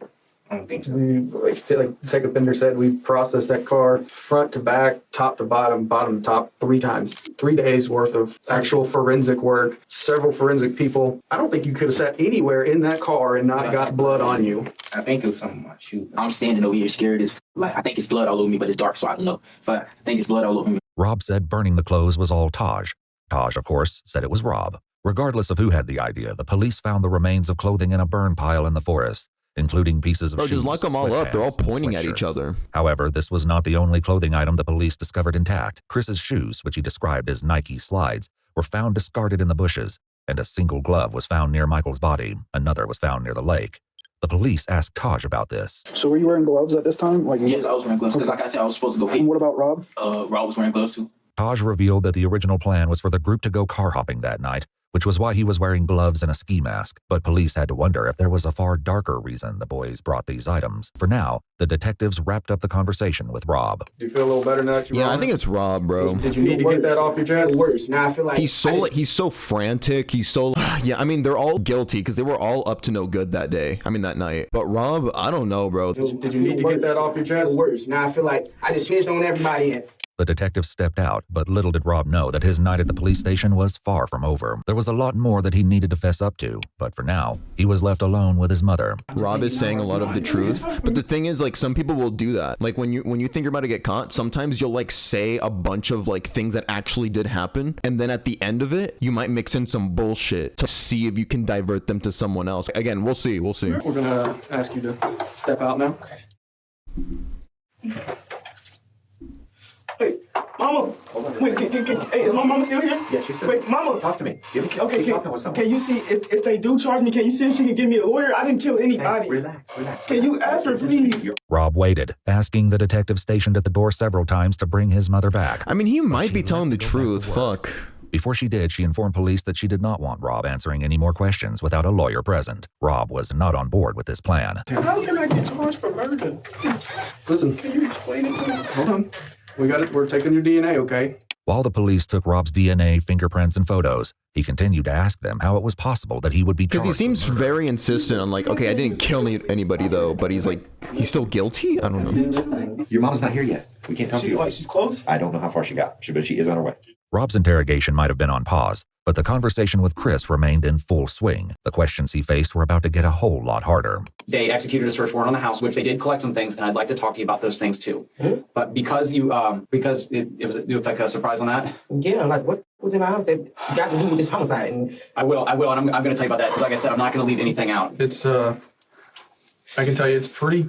I don't think so. Like Detective Bender said, we processed that car front to back, top to bottom, bottom to top 3 times. 3 days worth of actual forensic work, several forensic people. I don't think you could have sat anywhere in that car and not got blood on you. I think it was something on my shoe. I'm standing over here scared as I think it's blood all over me, but it's dark, so I don't know. But I think it's blood all over me. Rob said burning the clothes was all Taj. Taj, of course, said it was Rob. Regardless of who had the idea, the police found the remains of clothing in a burn pile in the forest, including pieces of shoes. Just lock them all up. They're all pointing at each other. However, this was not the only clothing item the police discovered intact. Chris's shoes, which he described as Nike slides, were found discarded in the bushes, and a single glove was found near Michael's body. Another was found near the lake. The police asked Taj about this. So were you wearing gloves at this time? Yes, I was wearing gloves. Because like I said, I was supposed to go hit. And what about Rob? Rob was wearing gloves too. Taj revealed that the original plan was for the group to go car hopping that night, which was why he was wearing gloves and a ski mask. But police had to wonder if there was a far darker reason the boys brought these items. For now, the detectives wrapped up the conversation with Rob. Do you feel a little better now? Yeah, I think it's Rob, bro. Did you need to get that off your chest? Worse. Now I feel like He's so frantic. He's so yeah. I mean, they're all guilty because they were all up to no good that day. I mean, that night. But Rob, I don't know, bro. Did you need to get that off your chest? Worse. Now I feel like I just snitched on everybody. And The detective stepped out, but little did Rob know that his night at the police station was far from over. There was a lot more that he needed to fess up to, but for now, he was left alone with his mother. Rob is saying a lot of the truth, but the thing is, like, some people will do that. Like, when you think you're about to get caught, sometimes you'll like say a bunch of like things that actually did happen, and then at the end of it, you might mix in some bullshit to see if you can divert them to someone else. Again, we'll see. We'll see. We're gonna ask you to step out now. Hey, Mama. Wait, hey, is my mama still here? Yeah, she's still. Wait, Mama. Talk to me. Okay, can you see if they do charge me? Can you see if she can give me a lawyer? I didn't kill anybody. Hey, relax. Can you ask her, please? Rob waited, asking the detective stationed at the door several times to bring his mother back. I mean, he might be telling the truth. Fuck. Before she did, she informed police that she did not want Rob answering any more questions without a lawyer present. Rob was not on board with this plan. How can I get charged for murder? Listen. Can you explain it to me? Hold on. We got it. We're taking your DNA, okay? While the police took Rob's DNA, fingerprints, and photos, he continued to ask them how it was possible that he would be charged. Because he seems very insistent on like, okay, I didn't kill anybody though, but he's like, he's still guilty? I don't know. Your mom's not here yet. We can't talk to you. She's close? I don't know how far she got, but she is on her way. Rob's interrogation might have been on pause, but the conversation with Chris remained in full swing. The questions he faced were about to get a whole lot harder. They executed a search warrant on the house, which they did collect some things, and I'd like to talk to you about those things too. But because you, because it was like a surprise on that. Yeah, like what was in my house that got to do with this homicide? And I will, and I'm going to tell you about that because, like I said, I'm not going to leave anything out. It's I can tell you, it's pretty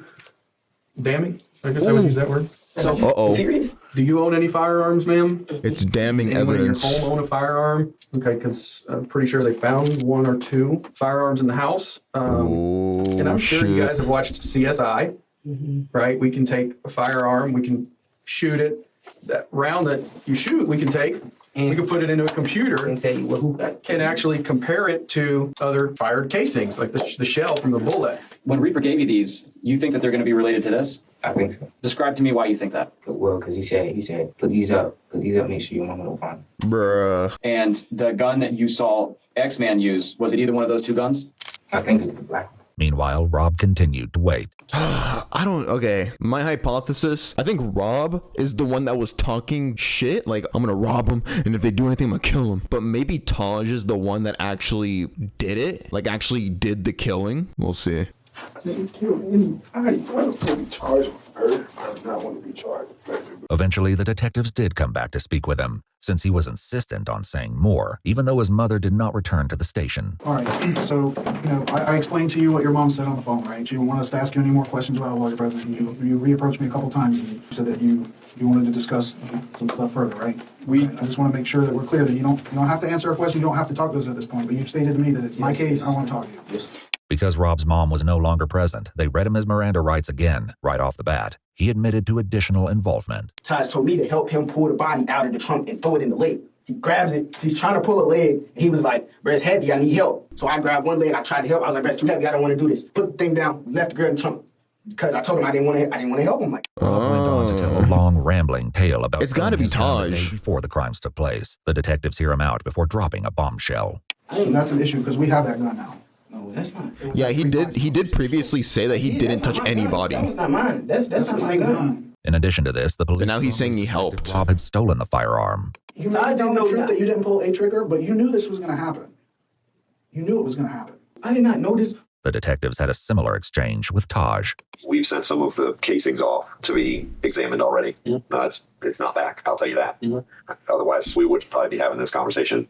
damning. I guess I would use that word. So, serious? Do you own any firearms, ma'am? It's damning Does anyone evidence. in your home own a firearm? Okay, because I'm pretty sure they found 1 or 2 firearms in the house. And I'm sure you guys have watched CSI, right? We can take a firearm, we can shoot it. That round that you shoot, we can take. We can put it into a computer and tell you who can actually compare it to other fired casings, like the shell from the bullet. When Reaper gave you these, you think that they're going to be related to this? I think so. Describe to me why you think that. Well, because he said, put these up, make sure your mama don't find them. Bruh. And the gun that you saw X-Man use, was it either one of those 2 guns? I think it's the black one. Meanwhile, Rob continued to wait. Okay, my hypothesis, I think Rob is the one that was talking shit, like, I'm gonna rob him, and if they do anything, I'm gonna kill him. But maybe Taj is the one that actually did it, like actually did the killing. We'll see. I didn't kill anybody. I don't want to be charged with murder. I do not want to be charged with murder. Eventually, the detectives did come back to speak with him, since he was insistent on saying more, even though his mother did not return to the station. All right, so, I explained to you what your mom said on the phone, right? She didn't want us to ask you any more questions about lawyer presence. You reapproached me a couple times and you said that you wanted to discuss some stuff further, right? I just want to make sure that we're clear that you don't have to answer our question. You don't have to talk to us at this point, but you've stated to me that it's my case. I want to talk to you. Yes. Because Rob's mom was no longer present, they read him his Miranda rights again. Right off the bat, he admitted to additional involvement. Taj told me to help him pull the body out of the trunk and throw it in the lake. He grabs it. He's trying to pull a leg. And he was like, bro, it's heavy. I need help. So I grabbed one leg. I tried to help. I was like, bro, it's too heavy. I don't want to do this. Put the thing down. Left the girl in the trunk. Because I told him I didn't want to help him. Rob went on to tell a long, rambling tale about It's gotta be his gun the Taj. day before the crimes took place. The detectives hear him out before dropping a bombshell. And that's an issue because we have that gun now. No, that's not. Yeah, he did previously say that he didn't touch anybody. That was not mine. That's That's not the my same gun. gun. In addition to this, the police But now he's saying strongly he suspected helped. Rob had stolen the firearm. You might have known the truth that you didn't pull a trigger, but you knew this was going to happen. You knew it was going to happen. I did not know this. The detectives had a similar exchange with Taj. We've sent some of the casings off to be examined already. It's not back, I'll tell you that. Otherwise, we would probably be having this conversation.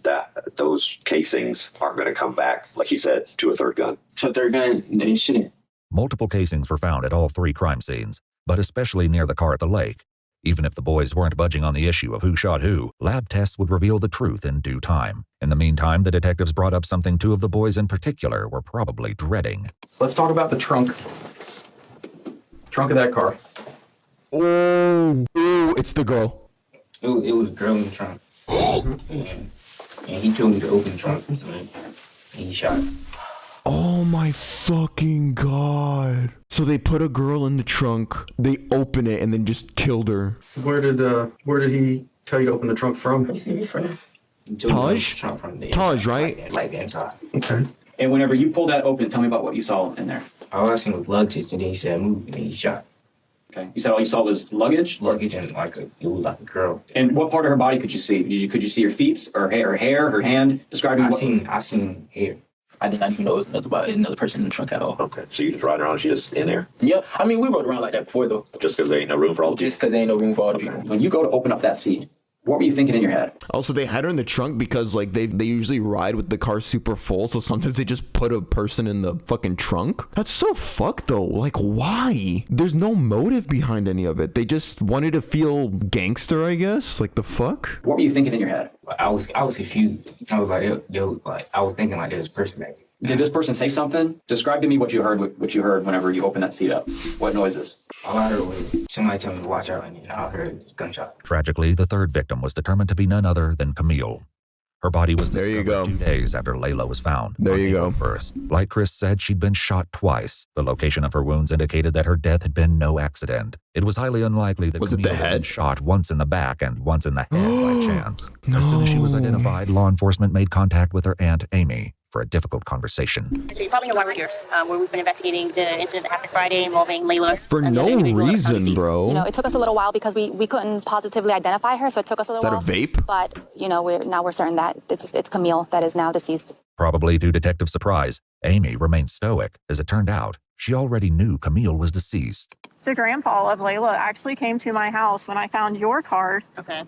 That those casings aren't going to come back, like he said, to a third gun. To a third gun, they shouldn't. Multiple casings were found at all 3 crime scenes, but especially near the car at the lake. Even if the boys weren't budging on the issue of who shot who, lab tests would reveal the truth in due time. In the meantime, the detectives brought up something two of the boys in particular were probably dreading. Let's talk about the trunk. Trunk of that car. Oh, it's the girl. It was a girl in the trunk. and he told me to open the trunk. And he shot her. Oh my fucking god. So they put a girl in the trunk, they open it, and then just killed her. Where did he tell you to open the trunk from? Taj? Taj, right? Like the inside. Okay. And whenever you pulled that open, tell me about what you saw in there. All I seen was luggage, and then he said move, and then he shot. Okay. You said all you saw was luggage? Luggage and it was like a girl. And what part of her body could you see? Could you see her feet, or hair, her hand? Describe me. I seen hair. I did not even know it was another person in the trunk at all. Okay, so you just riding around, she just in there? Yep. I mean, we rode around like that before, though. Just because there ain't no room for all the people? Just because there ain't no room for all the people. When you go to open up that seat, what were you thinking in your head? Also, they had her in the trunk because like they usually ride with the car super full, so sometimes they just put a person in the fucking trunk. That's so fucked though. Like, why? There's no motive behind any of it. They just wanted to feel gangster, I guess. Like, the fuck? What were you thinking in your head? I was confused. I was like, I was thinking like there's a person back there. Did this person say something? Describe to me what you heard whenever you opened that seat up. What noises? All I heard was somebody tell me to watch out, and then I heard a gunshot. Tragically, the third victim was determined to be none other than Camille. Her body was There you discovered go. 2 days after Layla was found. There on you April go. 1st. Like Chris said, she'd been shot twice. The location of her wounds indicated that her death had been no accident. It was highly unlikely that Was it the Camille had been head? shot once in the back and once in the head by chance. As soon as she was identified, law enforcement made contact with her aunt, Amy, for a difficult conversation. So you probably know why we're here. Where we've been investigating the incident that happened Friday involving Layla. For no reason, bro. You know, it took us a little while because we couldn't positively identify her, so it took us a little while. Is that a vape? But, you know, we're certain that it's Camille that is now deceased. Probably to detective surprise, Amy remained stoic. As it turned out, she already knew Camille was deceased. The grandpa of Layla actually came to my house when I found your card,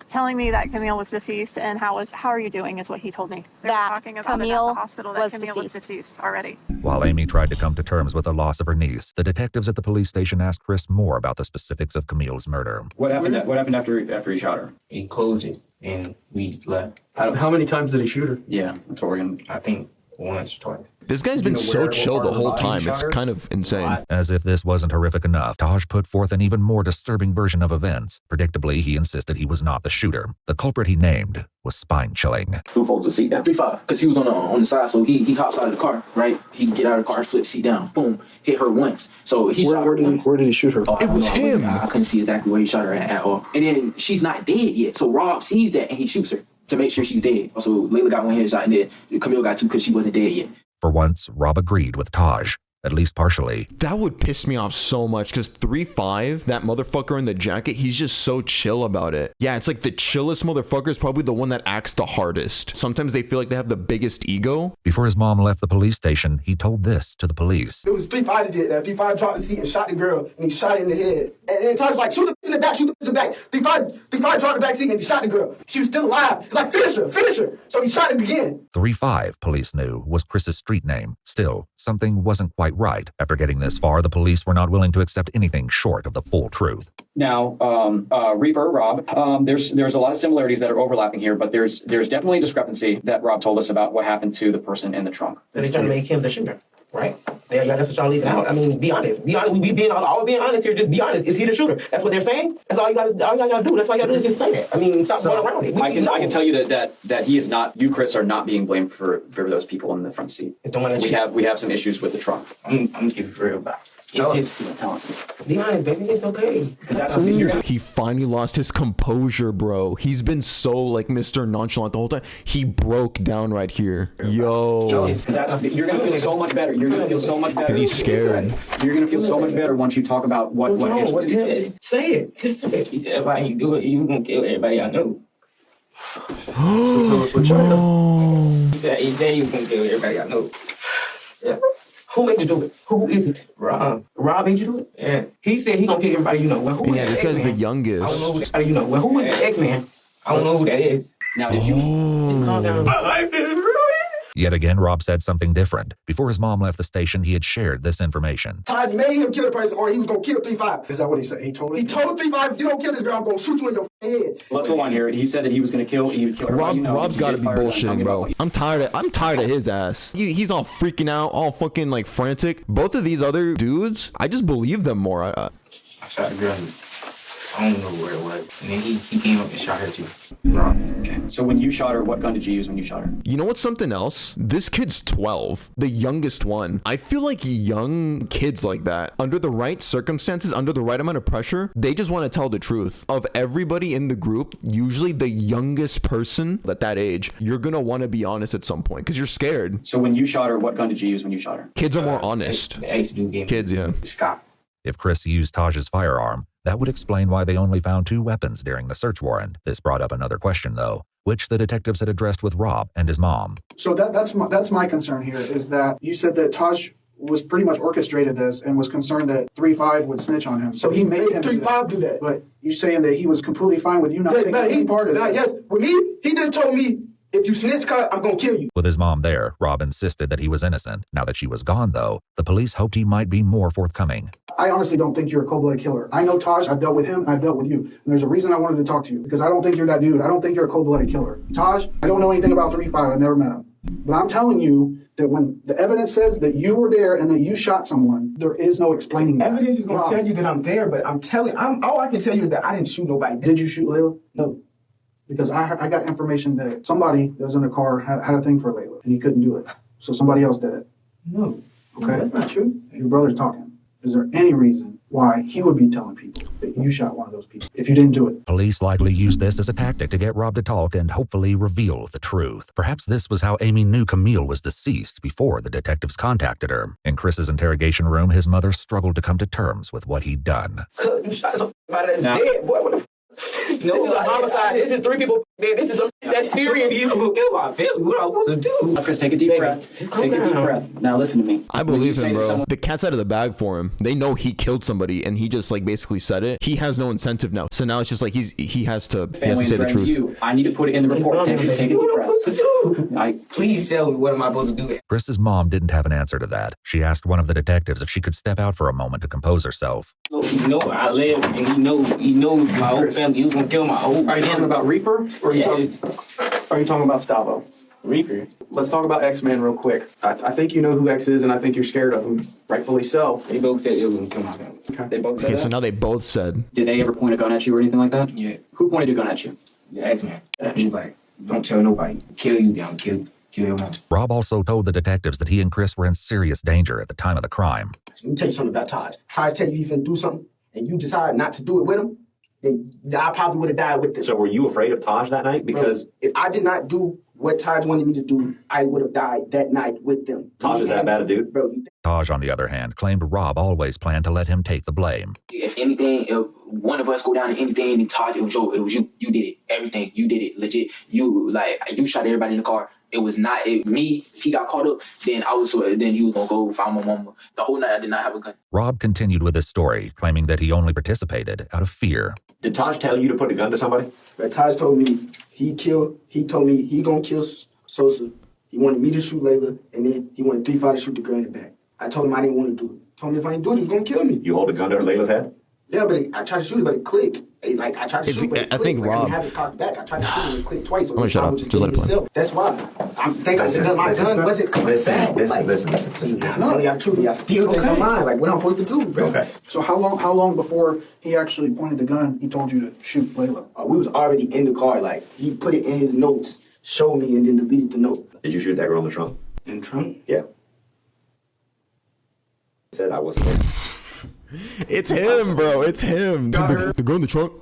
telling me that Camille was deceased, and how are you doing is what he told me. They were talking about Camille it at the hospital that was Camille was deceased already. While Amy tried to come to terms with the loss of her niece, the detectives at the police station asked Chris more about the specifics of Camille's murder. What happened after he shot her? He closed it, and we left. How many times did he shoot her? Yeah, that's what we're gonna. I think once or twice. This guy's been so chill the whole time. It's kind of insane. As if this wasn't horrific enough, Taj put forth an even more disturbing version of events. Predictably, he insisted he was not the shooter. The culprit he named was spine-chilling. Who folds the seat down? 3-5, because he was on the side, so he hops out of the car, right? He can get out of the car, flip the seat down, boom, hit her once. So he shot her. Where did he shoot her? Oh, It was him. I couldn't see exactly where he shot her at all. And then she's not dead yet, so Rob sees that and he shoots her to make sure she's dead. So Layla got one headshot and then Camille got two because she wasn't dead yet. For once, Rob agreed with Taj, at least partially. That would piss me off so much because 3-5, that motherfucker in the jacket, he's just so chill about it. Yeah, it's like the chillest motherfucker is probably the one that acts the hardest. Sometimes they feel like they have the biggest ego. Before his mom left the police station, he told this to the police. It was 3-5 that did that. 3-5 dropped the seat and shot the girl, and he shot her in the head. And Taj was like, shoot the in the back, shoot the in the back. 3-5 dropped the back seat and he shot the girl. She was still alive. He's like, finish her. So he shot him again. 3-5, police knew, was Chris's street name. Still, something wasn't quite right. After getting this far, the police were not willing to accept anything short of the full truth. Now, Reaper, Rob, there's a lot of similarities that are overlapping here, but there's definitely a discrepancy that Rob told us about what happened to the person in the trunk. They're trying to make him the shooter, right? Yeah, that's what y'all leaving out. I mean, be honest. Be honest. We being all being honest here. Just be honest. Is he the shooter? That's what they're saying. That's all you gotta do. That's all you gotta do is just say that. I mean, stop going around it. I can tell you that he is not. You, Chris, are not being blamed for those people in the front seat. It's the one that we have some issues with the trunk. I'm gonna keep it real about it. Tell us. Be honest, baby. It's okay. He finally lost his composure, bro. He's been so like Mr. Nonchalant the whole time. He broke down right here. Yo. You're gonna feel so much better. You're gonna feel so much better. Because he's scared. You're gonna feel so much better once you talk about what hits with you. Say it. Just say it. He said, if you do it, you gonna kill everybody I know. He said you gonna kill everybody I know. Yeah. Who made you do it? Who is it? Rob. Rob made you do it? Yeah. He said he gonna kill everybody you know. Well, who Yeah, is this the guy's the X-Man? youngest. I don't know who that you know. Well, who is the X-Man? I don't know who that is. Now, did you? Just calm down. My life is ruined. Yet again, Rob said something different. Before his mom left the station, he had shared this information. Todd made him kill the person, or he was gonna kill 3-5. Is that what he said? He told him? He told him 3-5, if you don't kill this girl, I'm gonna shoot you in your head. Let's go on here. He said that he was going to kill. He would kill her. Rob's got to be bullshitting, bro. I'm tired of his ass. He's all freaking out, all fucking like frantic. Both of these other dudes, I just believe them more. I shot a girl. I don't know where it was. And then he came up and shot her too. Okay. So when you shot her, what gun did you use when you shot her? You know what's something else? This kid's 12, the youngest one. I feel like young kids like that, under the right circumstances, under the right amount of pressure, they just want to tell the truth. Of everybody in the group, usually the youngest person at that age, you're going to want to be honest at some point because you're scared. So when you shot her, what gun did you use when you shot her? Kids are more honest. Kids, yeah. Scott. If Chris used Taj's firearm, that would explain why they only found 2 weapons during the search warrant. This brought up another question, though, which the detectives had addressed with Rob and his mom. So that's my concern here, is that you said that Taj was pretty much orchestrated this and was concerned that 3-5 would snitch on him. So he made him 3-5 do that. But you saying that he was completely fine with you not taking any part of it? Yes, with me, he just told me, if you snitch, I'm gonna kill you. With his mom there, Rob insisted that he was innocent. Now that she was gone, though, the police hoped he might be more forthcoming. I honestly don't think you're a cold-blooded killer. I know Taj, I've dealt with him, I've dealt with you. And there's a reason I wanted to talk to you, because I don't think you're that dude. I don't think you're a cold-blooded killer. Taj, I don't know anything about 3-5, I've never met him. But I'm telling you that when the evidence says that you were there and that you shot someone, there is no explaining that. Evidence is gonna tell you that I'm there, but all I can tell you is that I didn't shoot nobody. Did you shoot Layla? No. Because I got information that somebody that was in the car had a thing for Layla, and he couldn't do it. So somebody else did it. No. Okay? No, that's not true. Your brother's talking. Is there any reason why he would be telling people that you shot one of those people if you didn't do it? Police likely used this as a tactic to get Rob to talk and hopefully reveal the truth. Perhaps this was how Amy knew Camille was deceased before the detectives contacted her. In Chris's interrogation room, his mother struggled to come to terms with what he'd done. You shot somebody that's dead, boy. What the this is a homicide. This is 3 people. Man, this is something that's serious. What am I supposed to do? Chris, take a deep breath. Just take a deep breath. Now listen to me. I believe him, bro. The cat's out of the bag for him. They know he killed somebody, and he just like basically said it. He has no incentive now. So now it's just like he has to say the truth. I need to put it in the report. Take a deep breath. Please tell me, what am I supposed to do? Chris's mom didn't have an answer to that. She asked one of the detectives if she could step out for a moment to compose herself. He know I live, and he knows my whole family. He was gonna kill my whole family. Are you talking about Reaper, or are you talking about Stavo? Reaper. Let's talk about X-Men real quick. I think you know who X is, and I think you're scared of him. Rightfully so. They both said it was gonna kill my family. Okay. They both said Okay, that? so now they both said. Did they ever point a gun at you or anything like that? Yeah. Who pointed a gun at you? The X-Men. He was like, don't tell nobody. Kill you down. Kill your mom. Rob also told the detectives that he and Chris were in serious danger at the time of the crime. Let me tell you something about Taj. Taj tell you he's finna do something, and you decide not to do it with him, then I probably would have died with him. So were you afraid of Taj that night? Because if I did not do what Taj wanted me to do, I would have died that night with them. Taj is that bad a dude? Bro, Taj, on the other hand, claimed Rob always planned to let him take the blame. If anything, if one of us go down to anything, then Taj, it was you. You did it. Everything. You did it. Legit. You shot everybody in the car. It was not me. If he got caught up, then then he was gonna go find my mama. The whole night I did not have a gun. Rob continued with his story, claiming that he only participated out of fear. Did Taj tell you to put a gun to somebody? But Taj told me he told me he gonna kill Sosa. He wanted me to shoot Layla, and then he wanted 3-5 to shoot the girl in the back. I told him I didn't want to do it. Told him if I didn't do it, he was gonna kill me. You hold a gun to Layla's head? Yeah, but I tried to shoot it, but it clicked. I tried to shoot it, but it clicked. I think Rob. I didn't have it cocked back. I tried to shoot it, and it clicked twice. So I'm gonna shut up. Just let it play. That's why. I'm thinking my gun wasn't coming back. Listen. I'm telling you the truth. I still think I'm lying. Like, what I'm supposed to do, bro? Okay. So how long before he actually pointed the gun, he told you to shoot Layla? We was already in the car. Like, he put it in his notes, showed me, and then deleted the note. Did you shoot that girl in the trunk? In the trunk? Yeah. Said I wasn't there. It's him, bro. It's him. The girl in the trunk.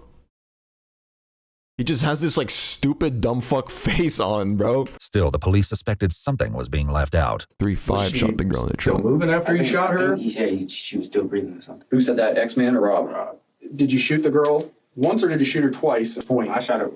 He just has this like stupid dumb fuck face on, bro. Still, the police suspected something was being left out. 3-5 shot the girl in the trunk. Moving after you shot her? He said she was still breathing or something. Who said that? X-Man or Rob? Did you shoot the girl once, or did you shoot her twice? Point. I shot her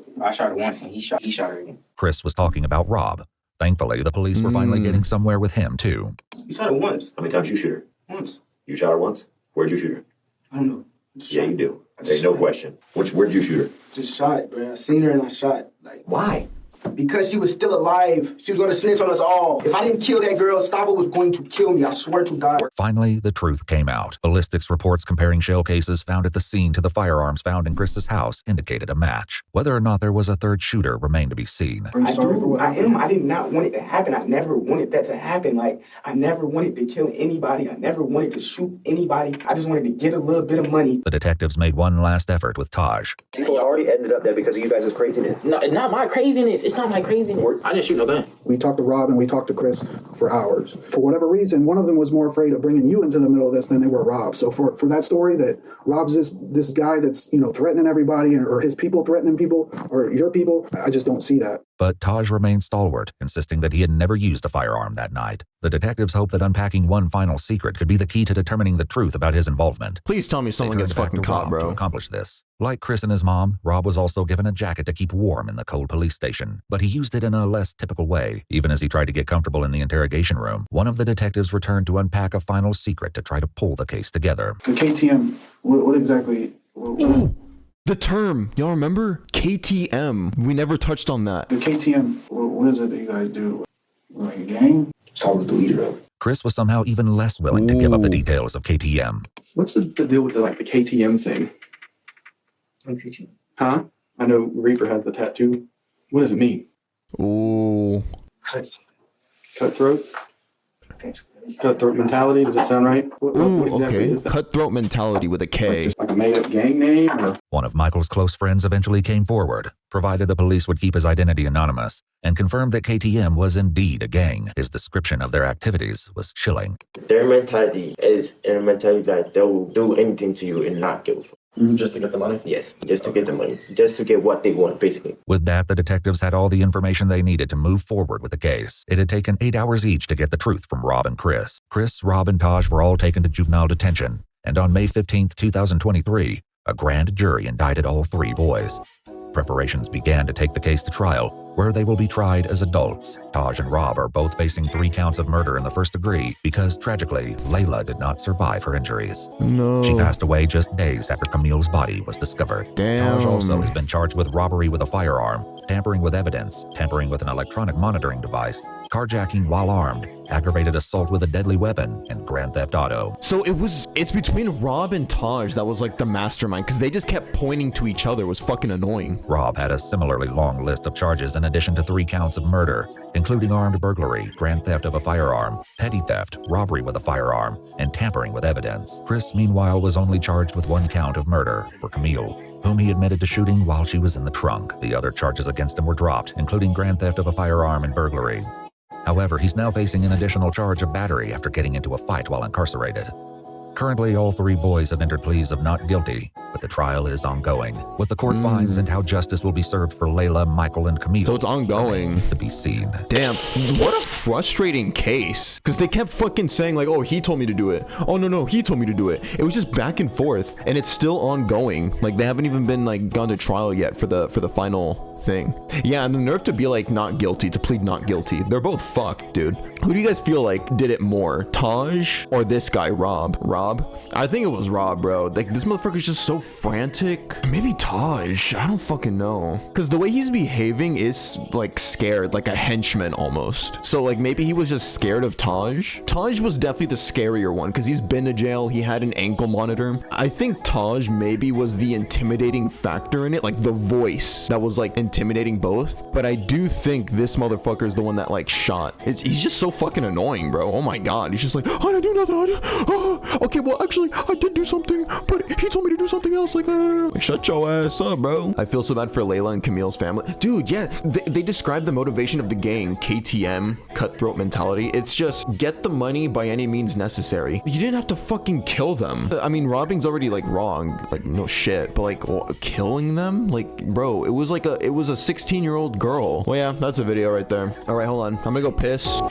once, and he shot her again. Chris was talking about Rob. Thankfully, the police were finally getting somewhere with him, too. You shot her once. How many times you shoot her? Once. You shot her once? Where'd you shoot her? I don't know. Yeah, you do. There's no question. Where'd you shoot her? Just shot, bro. I seen her and I shot. Like, why? because she was still alive, she was going to snitch on us all. If I didn't kill that girl, Stavo was going to kill me. I swear to God. Finally, the truth came out. Ballistics reports comparing shell cases found at the scene to the firearms found in Chris's house indicated a match. Whether or not there was a third shooter remained to be seen. I did not want it to happen. I never wanted that to happen. Like, I never wanted to kill anybody. I never wanted to shoot anybody. I just wanted to get a little bit of money. The detectives made one last effort with Taj. People already ended up there because of you guys' craziness. No, not my craziness. It's not my craziness. I didn't shoot no gun. We talked to Rob and we talked to Chris for hours. For whatever reason, one of them was more afraid of bringing you into the middle of this than they were Rob. So for that story that Rob's this guy that's, you know, threatening everybody, or his people threatening people, or your people, I just don't see that. But Taj remained stalwart, insisting that he had never used a firearm that night. The detectives hoped that unpacking one final secret could be the key to determining the truth about his involvement. Please tell me someone gets fucking caught, bro. To accomplish this. Like Chris and his mom, Rob was also given a jacket to keep warm in the cold police station, but he used it in a less typical way. Even as he tried to get comfortable in the interrogation room, one of the detectives returned to unpack a final secret to try to pull the case together. The KTM, what exactly? Ooh, the term, y'all remember? KTM. We never touched on that. The KTM, what is it that you guys do? Like a gang? I was the leader of it. Chris was somehow even less willing to give up the details of KTM. What's the deal with the KTM thing? Huh? I know Reaper has the tattoo. What does it mean? Ooh. Cutthroat? Cutthroat mentality, does that sound right? What exactly okay. is that? Cutthroat mentality with a K. Like a made-up gang name? Or? One of Michael's close friends eventually came forward, provided the police would keep his identity anonymous, and confirmed that KTM was indeed a gang. His description of their activities was chilling. Their mentality is a mentality that they will do anything to you and not give a fuck. Just to get the money? Yes, just to get the money. Just to get what they want, basically. With that, the detectives had all the information they needed to move forward with the case. It had taken 8 hours each to get the truth from Rob and Chris. Chris, Rob, and Taj were all taken to juvenile detention, and on May 15th, 2023, a grand jury indicted all 3 boys. Preparations began to take the case to trial, where they will be tried as adults. Taj and Rob are both facing 3 counts of murder in the first degree because, tragically, Layla did not survive her injuries. No. She passed away just days after Camille's body was discovered. Damn. Taj also has been charged with robbery with a firearm, tampering with evidence, tampering with an electronic monitoring device, carjacking while armed, aggravated assault with a deadly weapon, and grand theft auto. So it's between Rob and Taj that was like the mastermind, because they just kept pointing to each other. It was fucking annoying. Rob had a similarly long list of charges in addition to 3 counts of murder, including armed burglary, grand theft of a firearm, petty theft, robbery with a firearm, and tampering with evidence. Chris, meanwhile, was only charged with 1 count of murder for Camille, whom he admitted to shooting while she was in the trunk. The other charges against him were dropped, including grand theft of a firearm and burglary. However, he's now facing an additional charge of battery after getting into a fight while incarcerated. Currently, all 3 boys have entered pleas of not guilty, but the trial is ongoing. What the court finds and how justice will be served for Layla, Michael, and Camille. So it's ongoing. To be seen. Damn, what a frustrating case. Because they kept fucking saying like, oh, he told me to do it. Oh, no, he told me to do it. It was just back and forth, and it's still ongoing. Like, they haven't even been like gone to trial yet for the final thing. Yeah, and the nerve to be like not guilty, to plead not guilty. They're both fucked, dude. Who do you guys feel like did it more, Taj or this guy, Rob? I think it was Rob, bro. Like, this motherfucker's just so frantic. Maybe Taj, I don't fucking know. Because the way he's behaving is like scared, like a henchman almost. So like maybe he was just scared of Taj. Taj was definitely the scarier one because he's been to jail. He had an ankle monitor. I think Taj maybe was the intimidating factor in it, like the voice that was like intimidating both. But I do think this motherfucker is the one that like shot. He's just so fucking annoying, bro. Oh my god, he's just like, I didn't do nothing. Okay, well actually I did do something, but he told me to do something else. Like shut your ass up, bro. I feel so bad for Layla and Camille's family, dude. Yeah, they described the motivation of the gang, KTM, cutthroat mentality. It's just get the money by any means necessary. You didn't have to fucking kill them. I mean, robbing's already like wrong, like no shit, but like killing them, like bro, it was a 16-year-old girl. Well, yeah, that's a video right there. All right, hold on, I'm gonna go piss.